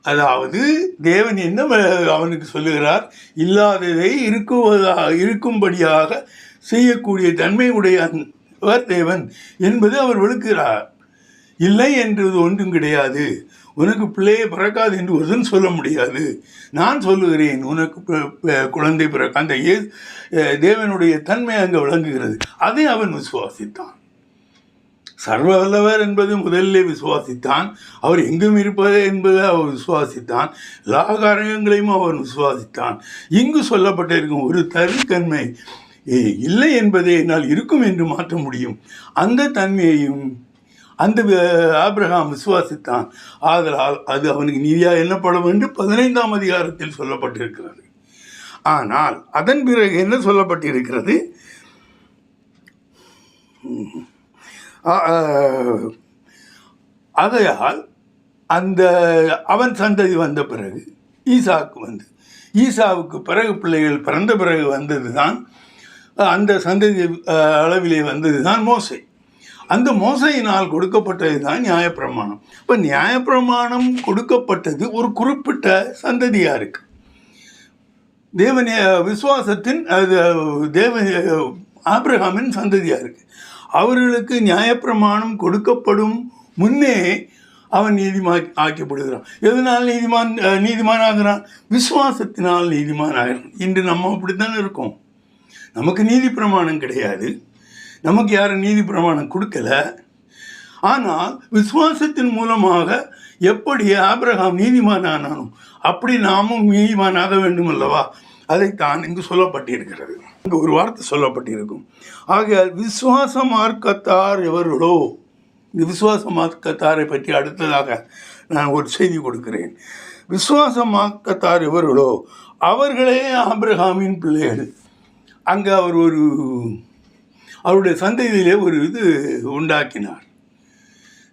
[SPEAKER 1] அதாவது தேவன் என்ன அவனுக்கு சொல்லுகிறார், இல்லாததை இருக்கும்படியாக செய்யக்கூடிய தன்மை உடையவர் தேவன் என்பது அவர் விளக்குகிறார். இல்லை என்றது ஒன்றும் கிடையாது. உனக்கு பிள்ளையை பிறக்காது என்று ஒருவன் சொல்ல முடியாது. நான் சொல்லுகிறேன், உனக்கு குழந்தை பிறக்க. அந்த தேவனுடைய தன்மை அங்கே விளங்குகிறது. அதை அவன் விசுவாசித்தான். சர்வ வல்லவர் என்பது முதலிலே விசுவாசித்தான். அவர் எங்கும் இருப்பது என்பதை அவர் விசுவாசித்தான். எல்லா காரியங்களையும் அவன் விசுவாசித்தான். இங்கு சொல்லப்பட்டிருக்கும் ஒரு தனித்தன்மை இல்லை என்பதை என்னால் இருக்கும் என்று மாற்ற முடியும். அந்த தன்மையையும் அந்த ஆபிரகாம் விசுவாசித்தான். ஆதலால் அது அவனுக்கு நீதியாக எண்ணப்படும் என்று 15ஆம் அதிகாரத்தில் சொல்லப்பட்டிருக்கிறது. ஆனால் அதன் பிறகு என்ன சொல்லப்பட்டிருக்கிறது? ஆகையால் அந்த அவன் சந்ததி வந்த பிறகு ஈசாவுக்கு பிறகு பிள்ளைகள் பிறந்த பிறகு வந்தது தான், அந்த சந்ததி அளவிலே வந்தது தான் மோசே. அந்த மோசையினால் கொடுக்கப்பட்டது தான் நியாயப்பிரமாணம். இப்போ நியாயப்பிரமாணம் கொடுக்கப்பட்டது ஒரு குறிப்பிட்ட சந்ததியாருக்கு. தேவன் விசுவாசத்தின் ஆபிரகாமின் சந்ததியாருக்கு. அவர்களுக்கு நியாயப்பிரமாணம் கொடுக்கப்படும் முன்னே அவன் ஆக்கப்படுகிறான். எதனால் நீதிமான் ஆகிறான்? விசுவாசத்தினால் நீதிமான் ஆகிறான். இன்று நம்ம அப்படித்தானே இருக்கோம். நமக்கு நீதி பிரமாணம் கிடையாது, நமக்கு யாரும் நீதி பிரமாணம் கொடுக்கல. ஆனால் விசுவாசத்தின் மூலமாக எப்படி ஆபிரகாம் நீதிமான் ஆனானோ அப்படி நாமும் நீதிமானாக வேண்டும் அல்லவா? அதைத்தான் இங்கு சொல்லப்பட்டிருக்கிறது. இங்கு ஒரு வார்த்தை சொல்லப்பட்டிருக்கும். ஆகையால் விசுவாச மார்க்கத்தார் எவர்களோ, இந்த விசுவாச மார்க்கத்தாரை பற்றி அடுத்ததாக நான் ஒரு செய்தி கொடுக்கிறேன். விசுவாச மார்க்கத்தார் எவர்களோ அவர்களே ஆபிரகாமின் பிள்ளைகள். அங்கே அவர் அவருடைய சந்ததியிலே ஒரு இது உண்டாக்கினார்.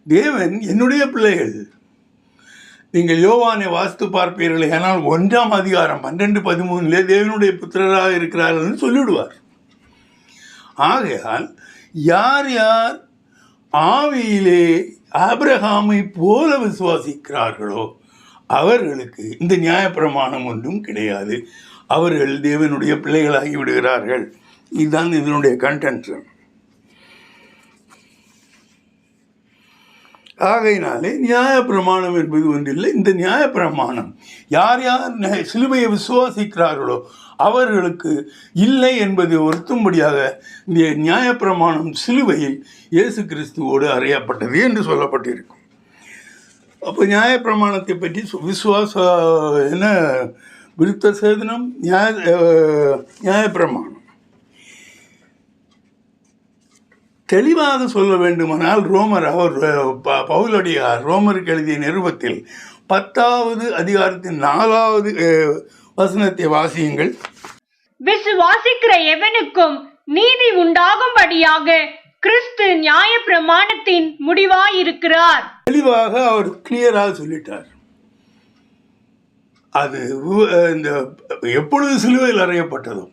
[SPEAKER 1] தேவன் என்னுடைய பிள்ளைகள், நீங்கள் யோவானை வாசித்து பார்ப்பீர்களே, ஆனால் 1ஆம் அதிகாரம் 12-13 தேவனுடைய புத்திரராக இருக்கிறார்கள் சொல்லிவிடுவார். ஆகையால் யார் யார் ஆவியிலே ஆபிரகாமை போல விசுவாசிக்கிறார்களோ அவர்களுக்கு இந்த நியாயப்பிரமாணம் ஒன்றும் கிடையாது. அவர்கள் தேவனுடைய பிள்ளைகளாகி விடுகிறார்கள். இதுதான் இதனுடைய கண்டென்ட். ஆகையினாலே நியாயப்பிரமாணம் என்பது ஒன்றில்லை. இந்த நியாயப்பிரமாணம் யார் யார் சிலுவையை விசுவாசிக்கிறார்களோ அவர்களுக்கு இல்லை என்பதை வருத்தும்படியாக இந்த நியாயப்பிரமாணம் சிலுவையில் இயேசு கிறிஸ்துவோடு அறையப்பட்டது என்று சொல்லப்பட்டிருக்கும். அப்போ நியாயப்பிரமாணத்தை பற்றி விசுவாச என்ன விருத்த சேதனம், நியாயப்பிரமாணம் தெளிவாக சொல்ல வேண்டுமானால் பவுலுடைய ரோமருக்கு எழுதிய நிருபத்தில் 10வது அதிகாரத்தின் 4வது வசனத்தை வாசியுங்கள்.
[SPEAKER 2] விசுவாசிக்கிற எவனுக்கும் நீதி உண்டாகும்படியாக கிறிஸ்து நியாயப்பிரமாணத்தின் முடிவாயிருக்கிறார்.
[SPEAKER 1] தெளிவாக அவர் கிளியராக சொல்லிட்டார். அது இந்த எப்பொழுது சிலுவையில் அறையப்பட்டதோ,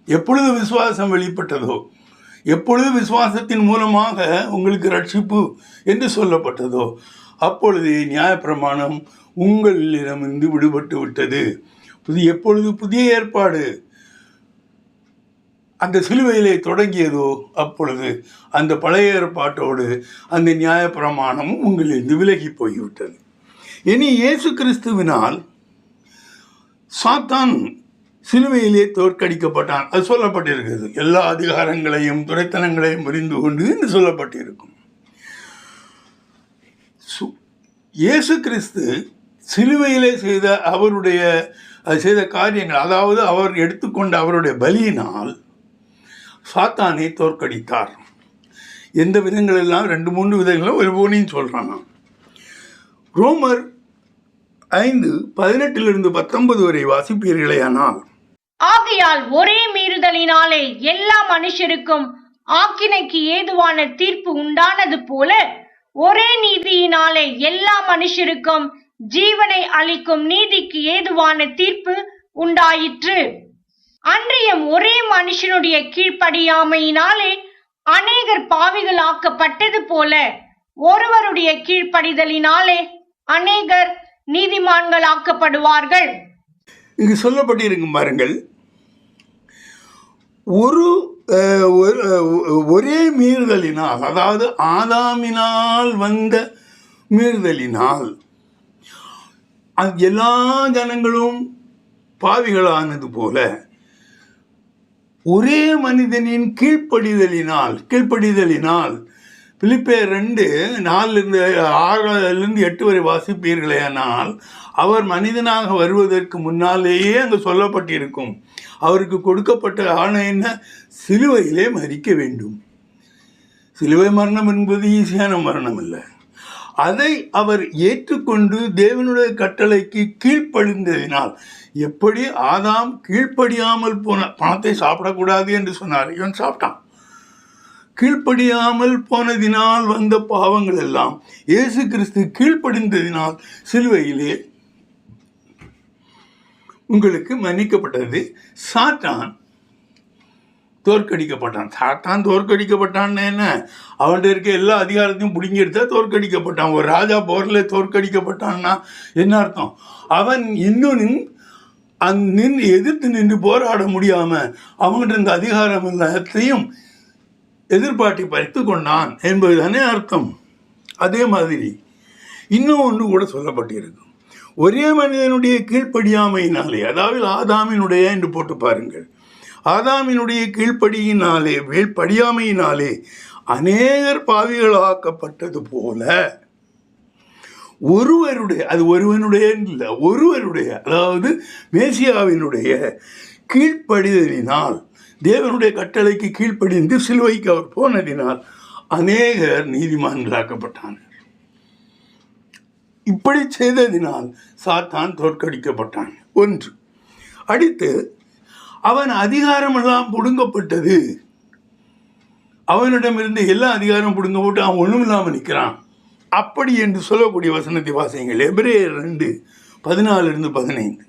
[SPEAKER 1] எப்பொழுது விசுவாசம் வெளிப்பட்டதோ, எப்பொழுது விசுவாசத்தின் மூலமாக உங்களுக்கு ரட்சிப்பு என்று சொல்லப்பட்டதோ அப்பொழுது நியாயப்பிரமாணம் உங்களிடமிருந்து விடுபட்டு விட்டது. எப்பொழுது புதிய ஏற்பாடு அந்த சிலுவையிலே தொடங்கியதோ அப்பொழுது அந்த பழைய ஏற்பாட்டோடு அந்த நியாயப்பிரமாணமும் உங்களிலிருந்து விலகி போய்விட்டது. இனி இயேசு கிறிஸ்துவினால் சாத்தான் சிலுவையிலே தோற்கடிக்கப்பட்டான். அது சொல்லப்பட்டிருக்கிறது. எல்லா அதிகாரங்களையும் துரைத்தனங்களையும் புரிந்து கொண்டு என்று சொல்லப்பட்டிருக்கும். இயேசு கிறிஸ்து சிலுவையிலே செய்த காரியங்கள், அதாவது அவர் எடுத்துக்கொண்ட அவருடைய பலியினால் சாத்தானை தோற்கடித்தார். எந்த விதங்கள் எல்லாம் 2-3 விதங்களும் ஒவ்வொன்றையும் சொல்கிறான். ரோமர் 5:18-19 வரை வாசிப்பீர்களேயானால்,
[SPEAKER 2] ஆகையால் ஒரே மீறுதலினாலே எல்லா மனுஷருக்கும் ஆக்கினைக்கு ஏதுவான தீர்ப்பு உண்டானது போல ஒரே நீதியினாலே எல்லா மனுஷருக்கும் ஜீவனை அளிக்கும் நீதிக்கு ஏதுவான தீர்ப்பு உண்டாயிற்று. அன்றியும் ஒரே மனுஷனுடைய கீழ்ப்படியாமையினாலே அநேகர் பாவிகள் ஆக்கப்பட்டது போல ஒருவருடைய கீழ்ப்படிதலினாலே அநேகர் நீதிமான்கள் ஆக்கப்படுவார்கள்.
[SPEAKER 1] இங்கு சொல்லப்பட்டிருக்கும் பாருங்கள், ஒரே மீறுதலினால், அதாவது ஆதாமினால் வந்த மீறுதலினால் எல்லா ஜனங்களும் பாவிகளானது போல ஒரே மனிதனின் கீழ்ப்படிதலினால் பிலிப்பியர் 2:4-6 வரை வாசிப்பீர்களேனால், அவர் மனிதனாக வருவதற்கு முன்னாலேயே அங்கு சொல்லப்பட்டிருக்கும். அவருக்கு கொடுக்கப்பட்ட ஆணை என்ன? சிலுவையிலே மரிக்க வேண்டும். சிலுவை மரணம் என்பது ஈஸியான மரணம் இல்லை. அதை அவர் ஏற்றுக்கொண்டு தேவனுடைய கட்டளைக்கு கீழ்ப்படிந்ததினால், எப்படி ஆதாம் கீழ்ப்படியாமல் போன பணத்தை சாப்பிடக்கூடாது என்று சொன்னார், இவன் சாப்பிட்டான். கீழ்ப்படியாமல் போனதினால் வந்த பாவங்கள் எல்லாம் இயேசு கிறிஸ்து கீழ்ப்படிந்ததினால் சிலுவையிலே உங்களுக்கு மன்னிக்கப்பட்டது. சாத்தான் தோற்கடிக்கப்பட்டான். என்ன? அவன்கிட்ட இருக்க எல்லா அதிகாரத்தையும் பிடுங்கி எடுத்தா தோற்கடிக்கப்பட்டான். ஒரு ராஜா போரில் தோற்கடிக்கப்பட்டான்னா என்ன அர்த்தம்? அவன் இன்னும் எதிர்த்து நின்று போராட முடியாம அவன்கிட்ட இந்த அதிகாரம் எல்லாத்தையும் எதிர்பார்ட்டி பறித்து கொண்டான் என்பதுதானே அர்த்தம். அதே மாதிரி இன்னும் ஒன்று கூட சொல்லப்பட்டிருக்கும். ஒரே மனிதனுடைய கீழ்ப்படியாமையினாலே, அதாவது ஆதாமினுடைய என்று போட்டு பாருங்கள், ஆதாமினுடைய கீழ்ப்படியாமையினாலே அநேகர் பாவிகளாக்கப்பட்டது போல ஒருவருடைய அதாவது மேசியாவினுடைய கீழ்ப்படிதலினால், தேவனுடைய கட்டளைக்கு கீழ்ப்படிந்து சிலுவைக்கு அவர் போனதினால் அநேகர் நீதிமான்களாக்கப்பட்டார்கள். இப்படி செய்ததினால் சாத்தான் தோற்கடிக்கப்பட்டான். ஒன்று. அடுத்து, அவன் அதிகாரமெல்லாம் பிடுங்கப்பட்டது. அவனிடமிருந்து எல்லா அதிகாரம் பிடுங்கப்பட்டு அவன் ஒன்றும் இல்லாமல் நிற்கிறான். அப்படி என்று சொல்லக்கூடிய வசனத்தை வாசியுங்கள். எபிரேயர் 2:14-15.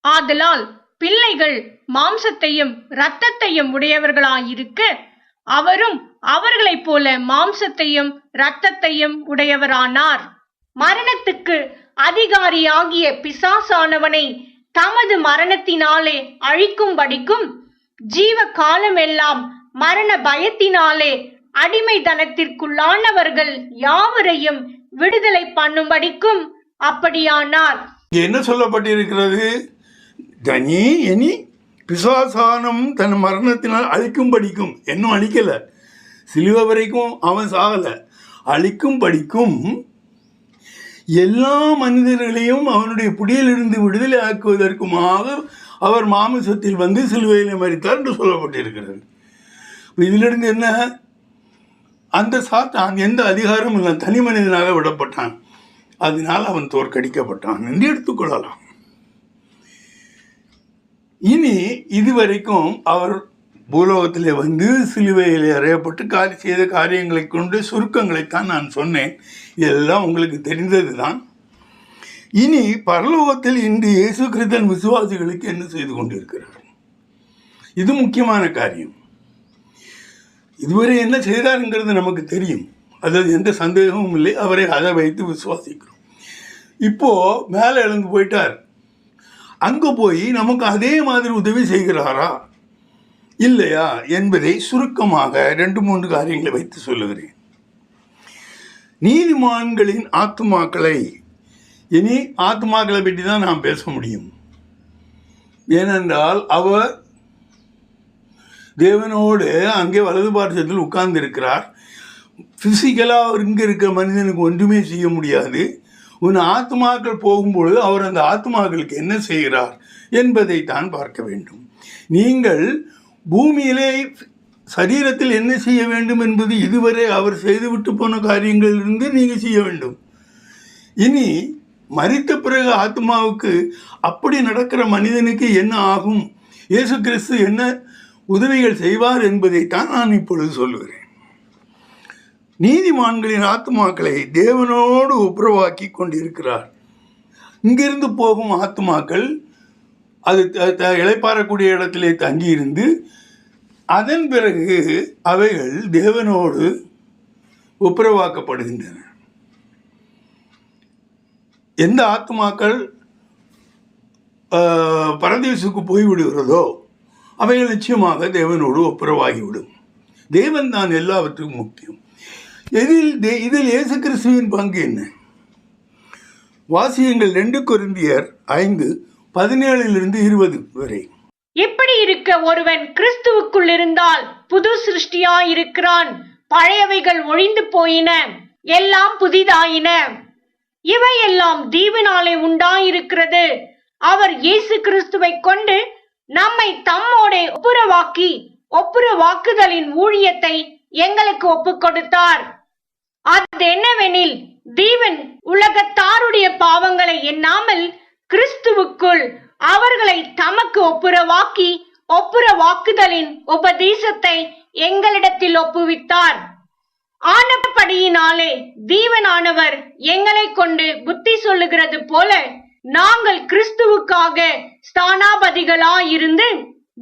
[SPEAKER 2] ஆதலால் பிள்ளைகள் மாம்சத்தையும் இரத்தத்தையும் உடையவர்களாயிருக்க அவரும் அவர்களைப் போல மாம்சத்தையும் இரத்தத்தையும் உடையவரானார். மரணத்துக்கு அதிகாரியாகிய பிசாசானவனை தமது மரணத்தினாலே அழிக்கும்படிக்கும் ஜீவ காலமெல்லாம் மரண பயத்தினாலே அடிமைத்தனத்திற்குள்ளானவர்கள் யாவரையும் விடுதலை பண்ணும்படிக்கும் அப்படியானார்.
[SPEAKER 1] இங்கே என்ன சொல்லப்பட்டிருக்கிறது? தனி இனி பிசாசானம் தன் மரணத்தினால் அழிக்கும்படிக்கும், இன்னும் அழிக்கலை, சிலுவை வரைக்கும் அவன் சாகலை, அழிக்கும்படிக்கும் எல்லா மனிதர்களையும் அவனுடைய பிடியிலிருந்து விடுதலை ஆக்குவதற்குமாக அவர் மாமிசத்தில் வந்து சிலுவையில் மரித்தார் என்று சொல்லப்பட்டிருக்கிறது. இதிலிருந்து என்ன? அந்த சாத்தான் எந்த அதிகாரமும் இல்லை, தனி மனிதனாக விடப்பட்டான், அதனால் அவன் தோற்கடிக்கப்பட்டான் என்று எடுத்துக்கொள்ளலாம். இனி இதுவரைக்கும் அவர் பூலோகத்திலே வந்து சிலுவையில் அறையப்பட்டு செய்த காரியங்களை கொண்டு சுருக்கங்களைத்தான் நான் சொன்னேன். இதெல்லாம் உங்களுக்கு தெரிந்தது தான். இனி பரலோகத்தில் இன்று இயேசு கிறிஸ்தன் விசுவாசிகளுக்கு என்ன செய்து கொண்டிருக்கிறார்? இது முக்கியமான காரியம். இதுவரை என்ன செய்தாருங்கிறது நமக்கு தெரியும், அதாவது எந்த சந்தேகமும் இல்லை. அவரை அதை வைத்து விசுவாசிக்கிறோம். இப்போது மேலே எழுந்து போயிட்டார். அங்கே போய் நமக்கு அதே மாதிரி உதவி செய்கிறாரா இல்லையா என்பதை சுருக்கமாக 2-3 காரியங்களை வைத்து சொல்லுகிறேன். நீதிமான்களின் ஆத்துமாக்களை, இனி ஆத்துமாக்களை பற்றி தான் நாம் பேச முடியும். ஏனென்றால் அவர் தேவனோடு அங்கே வலது பார்சத்தில் உட்கார்ந்து இருக்கிறார். ஃபிசிக்கலாக இங்கே இருக்கிற மனிதனுக்கு ஒன்றுமே செய்ய முடியாது. உன் ஆத்மாக்கள் போகும்பொழுது அவர் அந்த ஆத்மாக்களுக்கு என்ன செய்கிறார் என்பதைத்தான் பார்க்க வேண்டும். நீங்கள் பூமியிலே சரீரத்தில் என்ன செய்ய வேண்டும் என்பது இதுவரை அவர் செய்துவிட்டு போன காரியங்களிலிருந்து நீங்கள் செய்ய வேண்டும். இனி மரித்த பிறகு ஆத்மாவுக்கு அப்படி நடக்கிற மனிதனுக்கு என்ன ஆகும், இயேசு கிறிஸ்து என்ன உதவிகள் செய்வார் என்பதைத்தான் நான் இப்பொழுது சொல்லுகிறேன். நீதிமான்களின் ஆத்மாக்களை தேவனோடு ஒப்புரவாக்கி கொண்டிருக்கிறார். இங்கிருந்து போகும் ஆத்மாக்கள் அது இளைப்பாறக்கூடிய இடத்திலே தங்கியிருந்து அதன் பிறகு அவைகள் தேவனோடு ஒப்புரவாக்கப்படுகின்றன. எந்த ஆத்மாக்கள் பரதேசுக்கு போய்விடுகிறதோ அவைகள் நிச்சயமாக தேவனோடு ஒப்புரவாகிவிடும். தேவன் தான் எல்லாவற்றுக்கும் முக்கியம். இதில் இயேசு கிறிஸ்துவின் பங்கு என்ன? வாசியங்கள் 2 கொரிந்தியர் 5:17-20 வரை.
[SPEAKER 2] இப்படி இருக்க ஒருவன் கிறிஸ்துவுக்குள் இருந்தால் புது சிருஷ்டியாயிருக்கிறான், பழையவைகள் ஒழிந்து போயின, எல்லாம் புதிதாயின. இவையெல்லாம் தீவினாலே உண்டாயிருக்கிறது. அவர் இயேசு கிறிஸ்துவை கொண்டு நம்மை தம்மோடே ஒப்புரவாக்கி ஒப்புரவாக்குதலின் ஊழியத்தை எங்களுக்கு ஒப்புக் கொடுத்தார். அது என்னவெனில், தேவன் உலகத்தாருடைய பாவங்களை எண்ணாமல் கிறிஸ்துவுக்குள் அவர்களை தமக்கு ஒப்புரவாக்கி ஒப்புரவாக்குதலின் உபதேசத்தை எங்களிடத்தில் ஒப்புவித்தார். ஆனபடியினாலே தேவனானவர் எங்களை கொண்டு புத்தி சொல்லுகிறது போல நாங்கள் கிறிஸ்துவுக்காக ஸ்தானாபதிகளாயிருந்து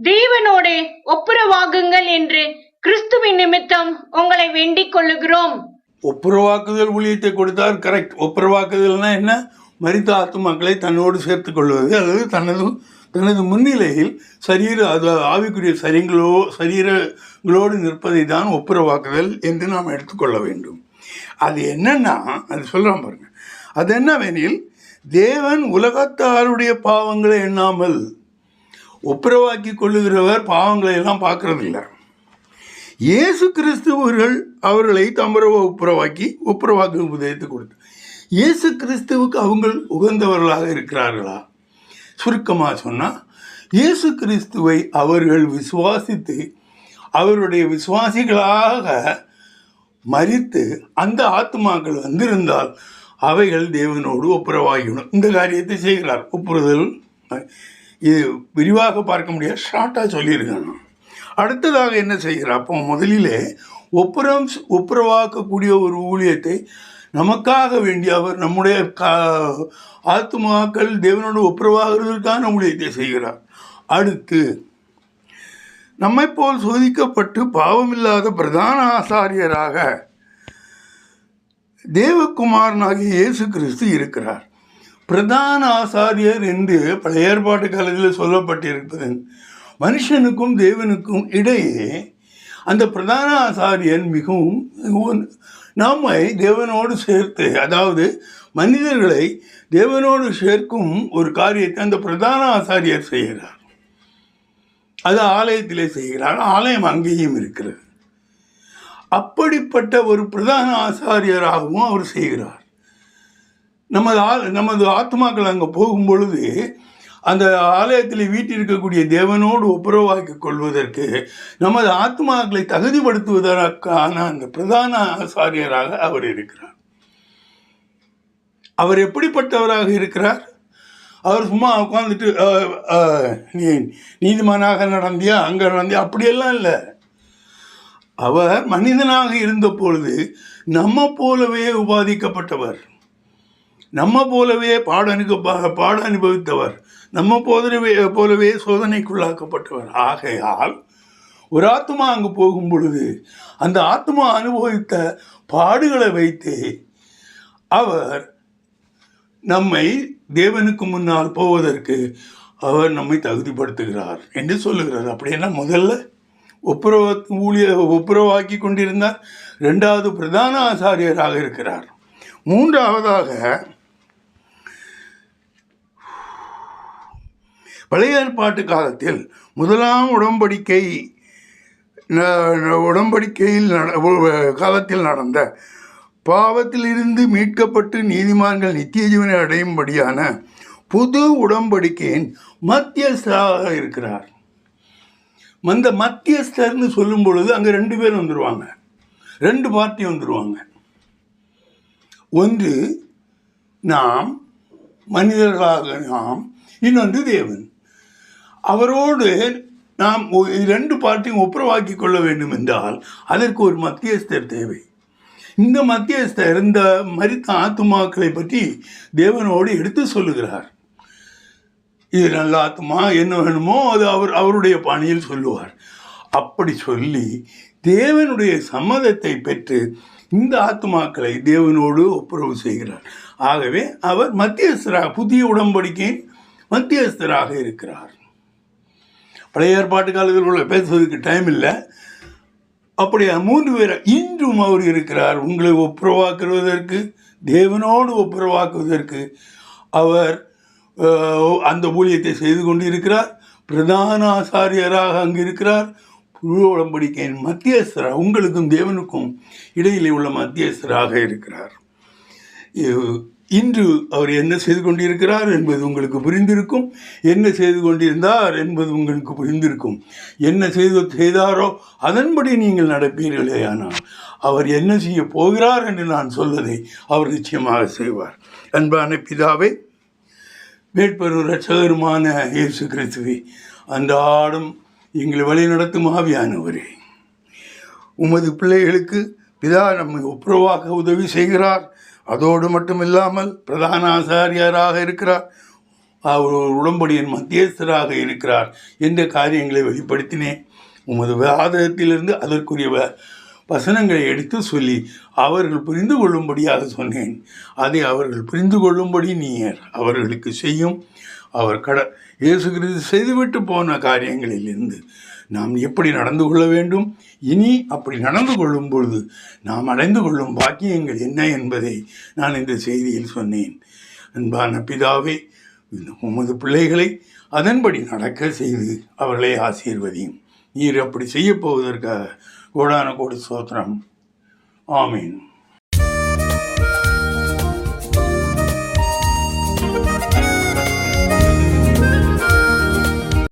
[SPEAKER 2] தேவனோடே ஒப்புரவாகுங்கள் என்று கிறிஸ்துவின் நிமித்தம் உங்களை வேண்டிக் கொள்ளுகிறோம்.
[SPEAKER 1] ஒப்புரவாக்குதல் ஊழியத்தை கொடுத்தார். கரெக்ட். ஒப்புரவாக்குதல்னா என்ன? மரித்த ஆத்துமாக்களை தன்னோடு சேர்த்துக் கொள்வது, அல்லது தனது முன்னிலையில் ஆவிக்குரிய சரீரங்களோடு நிற்பதை தான் ஒப்புரவாக்குதல் என்று நாம் எடுத்துக்கொள்ள வேண்டும். அது என்னன்னா, அது சொல்கிறான் பாருங்க. அது என்னவெனில், தேவன் உலகத்தாருடைய பாவங்களை எண்ணாமல் ஒப்புரவாக்கி கொள்ளுகிறவர் பாவங்களை எல்லாம் பார்க்கறதில்லை. இயேசு கிறிஸ்துவர்கள் அவர்களை தம்பரவ ஒப்புரவாக்கி உபதேசத்தை கொடுத்து, இயேசு கிறிஸ்துவுக்கு அவங்க உகந்தவர்களாக இருக்கிறார்களா? சுருக்கமாக சொன்னால், இயேசு கிறிஸ்துவை அவர்கள் விசுவாசித்து அவருடைய விசுவாசிகளாக மரித்து அந்த ஆத்மாக்கள் வந்திருந்தால் அவைகள் தேவனோடு ஒப்புரவாகிவிடும். இந்த காரியத்தை செய்கிறார். ஒப்புறுதல் இது விரிவாக பார்க்க முடியாது, ஷார்ட்டாக சொல்லியிருக்காங்க. அடுத்ததாக என்ன செய்கிறார்? அப்போ முதலிலே ஒப்புரவாக்கக்கூடிய ஒரு ஊழியத்தை நமக்காக வேண்டி அவர் நம்முடைய ஆத்துமாக்கள் தேவனோடு ஒப்புரவாகிறதற்கான ஊழியத்தை செய்கிறார். அடுத்து, நம்மை போல் சோதிக்கப்பட்டு பாவமில்லாத பிரதான ஆசாரியராக தேவகுமாரனாகிய இயேசு கிறிஸ்து இருக்கிறார். பிரதான ஆசாரியர் என்று பழைய ஏற்பாட்டு காலத்தில் சொல்லப்பட்டிருப்பது, மனுஷனுக்கும் தேவனுக்கும் இடையே அந்த பிரதான ஆசாரியன் மிகவும் நம்மை தேவனோடு சேர்த்து, அதாவது மனிதர்களை தேவனோடு சேர்க்கும் ஒரு காரியத்தை அந்த பிரதான ஆசாரியர் செய்கிறார். அது ஆலயத்திலே செய்கிறார். ஆலயம் அங்கேயும் இருக்கிறது. அப்படிப்பட்ட ஒரு பிரதான ஆசாரியராகவும் அவர் செய்கிறார். நமது ஆத்மாக்கள் அங்கே போகும் பொழுது அந்த ஆலயத்தில் வீட்டிருக்கக்கூடிய தேவனோடு ஒப்புரவாக்கிக் கொள்வதற்கு, நமது ஆத்மாக்களை தகுதிப்படுத்துவதற்கான அந்த பிரதான ஆசாரியராக அவர் இருக்கிறார். அவர் எப்படிப்பட்டவராக இருக்கிறார்? அவர் சும்மா உட்காந்துட்டு நீ நீதிமானாக நடந்தியா, அங்கே நடந்தியா, அப்படியெல்லாம் இல்லை. அவர் மனிதனாக இருந்த பொழுது நம்ம போலவே உபாதிக்கப்பட்டவர், நம்ம போலவே பாட அனுபவித்தவர், நம்ம போலவே சோதனைக்குள்ளாக்கப்பட்டவர். ஆகையால் ஒரு ஆத்மா அங்கு போகும் பொழுது அந்த ஆத்மா அனுபவித்த பாடுகளை வைத்து அவர் நம்மை தேவனுக்கு முன்னால் போவதற்கு அவர் நம்மை தகுதிப்படுத்துகிறார் என்று சொல்லுகிறார். அப்படின்னா முதல்ல ஒப்புரவாக்கி கொண்டிருந்தார். இரண்டாவது பிரதான ஆசாரியராக இருக்கிறார். மூன்றாவதாக பழைய ஏற்பாட்டு காலத்தில் முதலாம் உடன்படிக்கையில் காலத்தில் நடந்த பாவத்திலிருந்து மீட்கப்பட்டு நீதிமான்கள் நித்திய ஜீவனை அடையும்படியான புது உடன்படிக்கையின் மத்தியஸ்தராக இருக்கிறார். அந்த மத்தியஸ்தர்னு சொல்லும் பொழுது அங்கே 2 பேர் வந்துடுவாங்க, 2 பார்ட்டி வந்துடுவாங்க. ஒன்று நாம் மனிதர்களாக நாம், இன்னொன்று தேவன். அவரோடு நாம் 2 பார்ட்டியும் ஒப்புரவாக்கி கொள்ள வேண்டும் என்றால் அதற்கு ஒரு மத்தியஸ்தர் தேவை. இந்த மத்தியஸ்தர் இந்த மரித்த ஆத்துமாக்களை பற்றி தேவனோடு எடுத்து சொல்லுகிறார். இது நல்ல ஆத்மா, என்ன வேணுமோ அது அவருடைய பாணியில் சொல்லுவார். அப்படி சொல்லி தேவனுடைய சம்மதத்தை பெற்று இந்த ஆத்துமாக்களை தேவனோடு ஒப்புரவு செய்கிறார். ஆகவே அவர் மத்தியஸ்தராக, புதிய உடன்படிக்கையின் மத்தியஸ்தராக இருக்கிறார். பழைய ஏற்பாட்டு காலத்தில் உள்ள பேசுவதற்கு டைம் இல்லை. அப்படியே 3 பேர் இன்றும் அவர் இருக்கிறார். உங்களை ஒப்புரவாக்குவதற்கு, தேவனோடு ஒப்புரவாக்குவதற்கு அவர் அந்த ஊழியத்தை செய்து கொண்டு இருக்கிறார். பிரதான ஆசாரியராக அங்கு இருக்கிறார். புது உடன்படிக்கையின் மத்தியஸ்தராக, உங்களுக்கும் தேவனுக்கும் இடையிலே உள்ள மத்தியஸ்தராக இருக்கிறார். இன்று அவர் என்ன செய்து கொண்டிருக்கிறார் என்பது உங்களுக்கு புரிந்திருக்கும். என்ன செய்து கொண்டிருந்தார் என்பது உங்களுக்கு புரிந்திருக்கும். என்ன செய்தாரோ அதன்படி நீங்கள் நடப்பீர்களே. ஆனால் அவர் என்ன செய்ய போகிறார் என்று நான் சொல்வதை அவர் நிச்சயமாக செய்வார். அன்பான பிதாவே, மீட்பரும் இரட்சகருமான இயேசு கிறிஸ்துவே, அன்றாடம் எங்களை வழி நடத்தும் ஆவியானவரே, உமது பிள்ளைகளுக்கு பிதா நம்மை ஒப்புரவாக உதவி செய்கிறார். அதோடு மட்டுமில்லாமல் பிரதான ஆசாரியராக இருக்கிறார், அவர் உடன்படியின் மத்தியஸ்தராக இருக்கிறார் என்ற காரியங்களை வெளிப்படுத்தினேன். உமது வாதத்திலிருந்து அதற்குரிய வசனங்களை எடுத்து சொல்லி அவர்கள் புரிந்து கொள்ளும்படியாக சொன்னேன். அதை அவர்கள் புரிந்து கொள்ளும்படி நீர் அவர்களுக்கு செய்யும். அவர் இயேசு கிறிஸ்து செய்துவிட்டு போன காரியங்களிலிருந்து நாம் எப்படி நடந்து கொள்ள வேண்டும், இனி அப்படி நடந்து கொள்ளும் பொழுது நாம் அடைந்து கொள்ளும் பாக்கியங்கள் என்ன என்பதை நான் இந்த செய்தியில் சொன்னேன். அன்பான பிதாவே, உமது பிள்ளைகளை அதன்படி நடக்க செய்து அவர்களை ஆசீர்வதியும். நீர் அப்படி செய்ய போவதற்காக கோடான கோடி ஸ்தோத்திரம். ஆமீன்.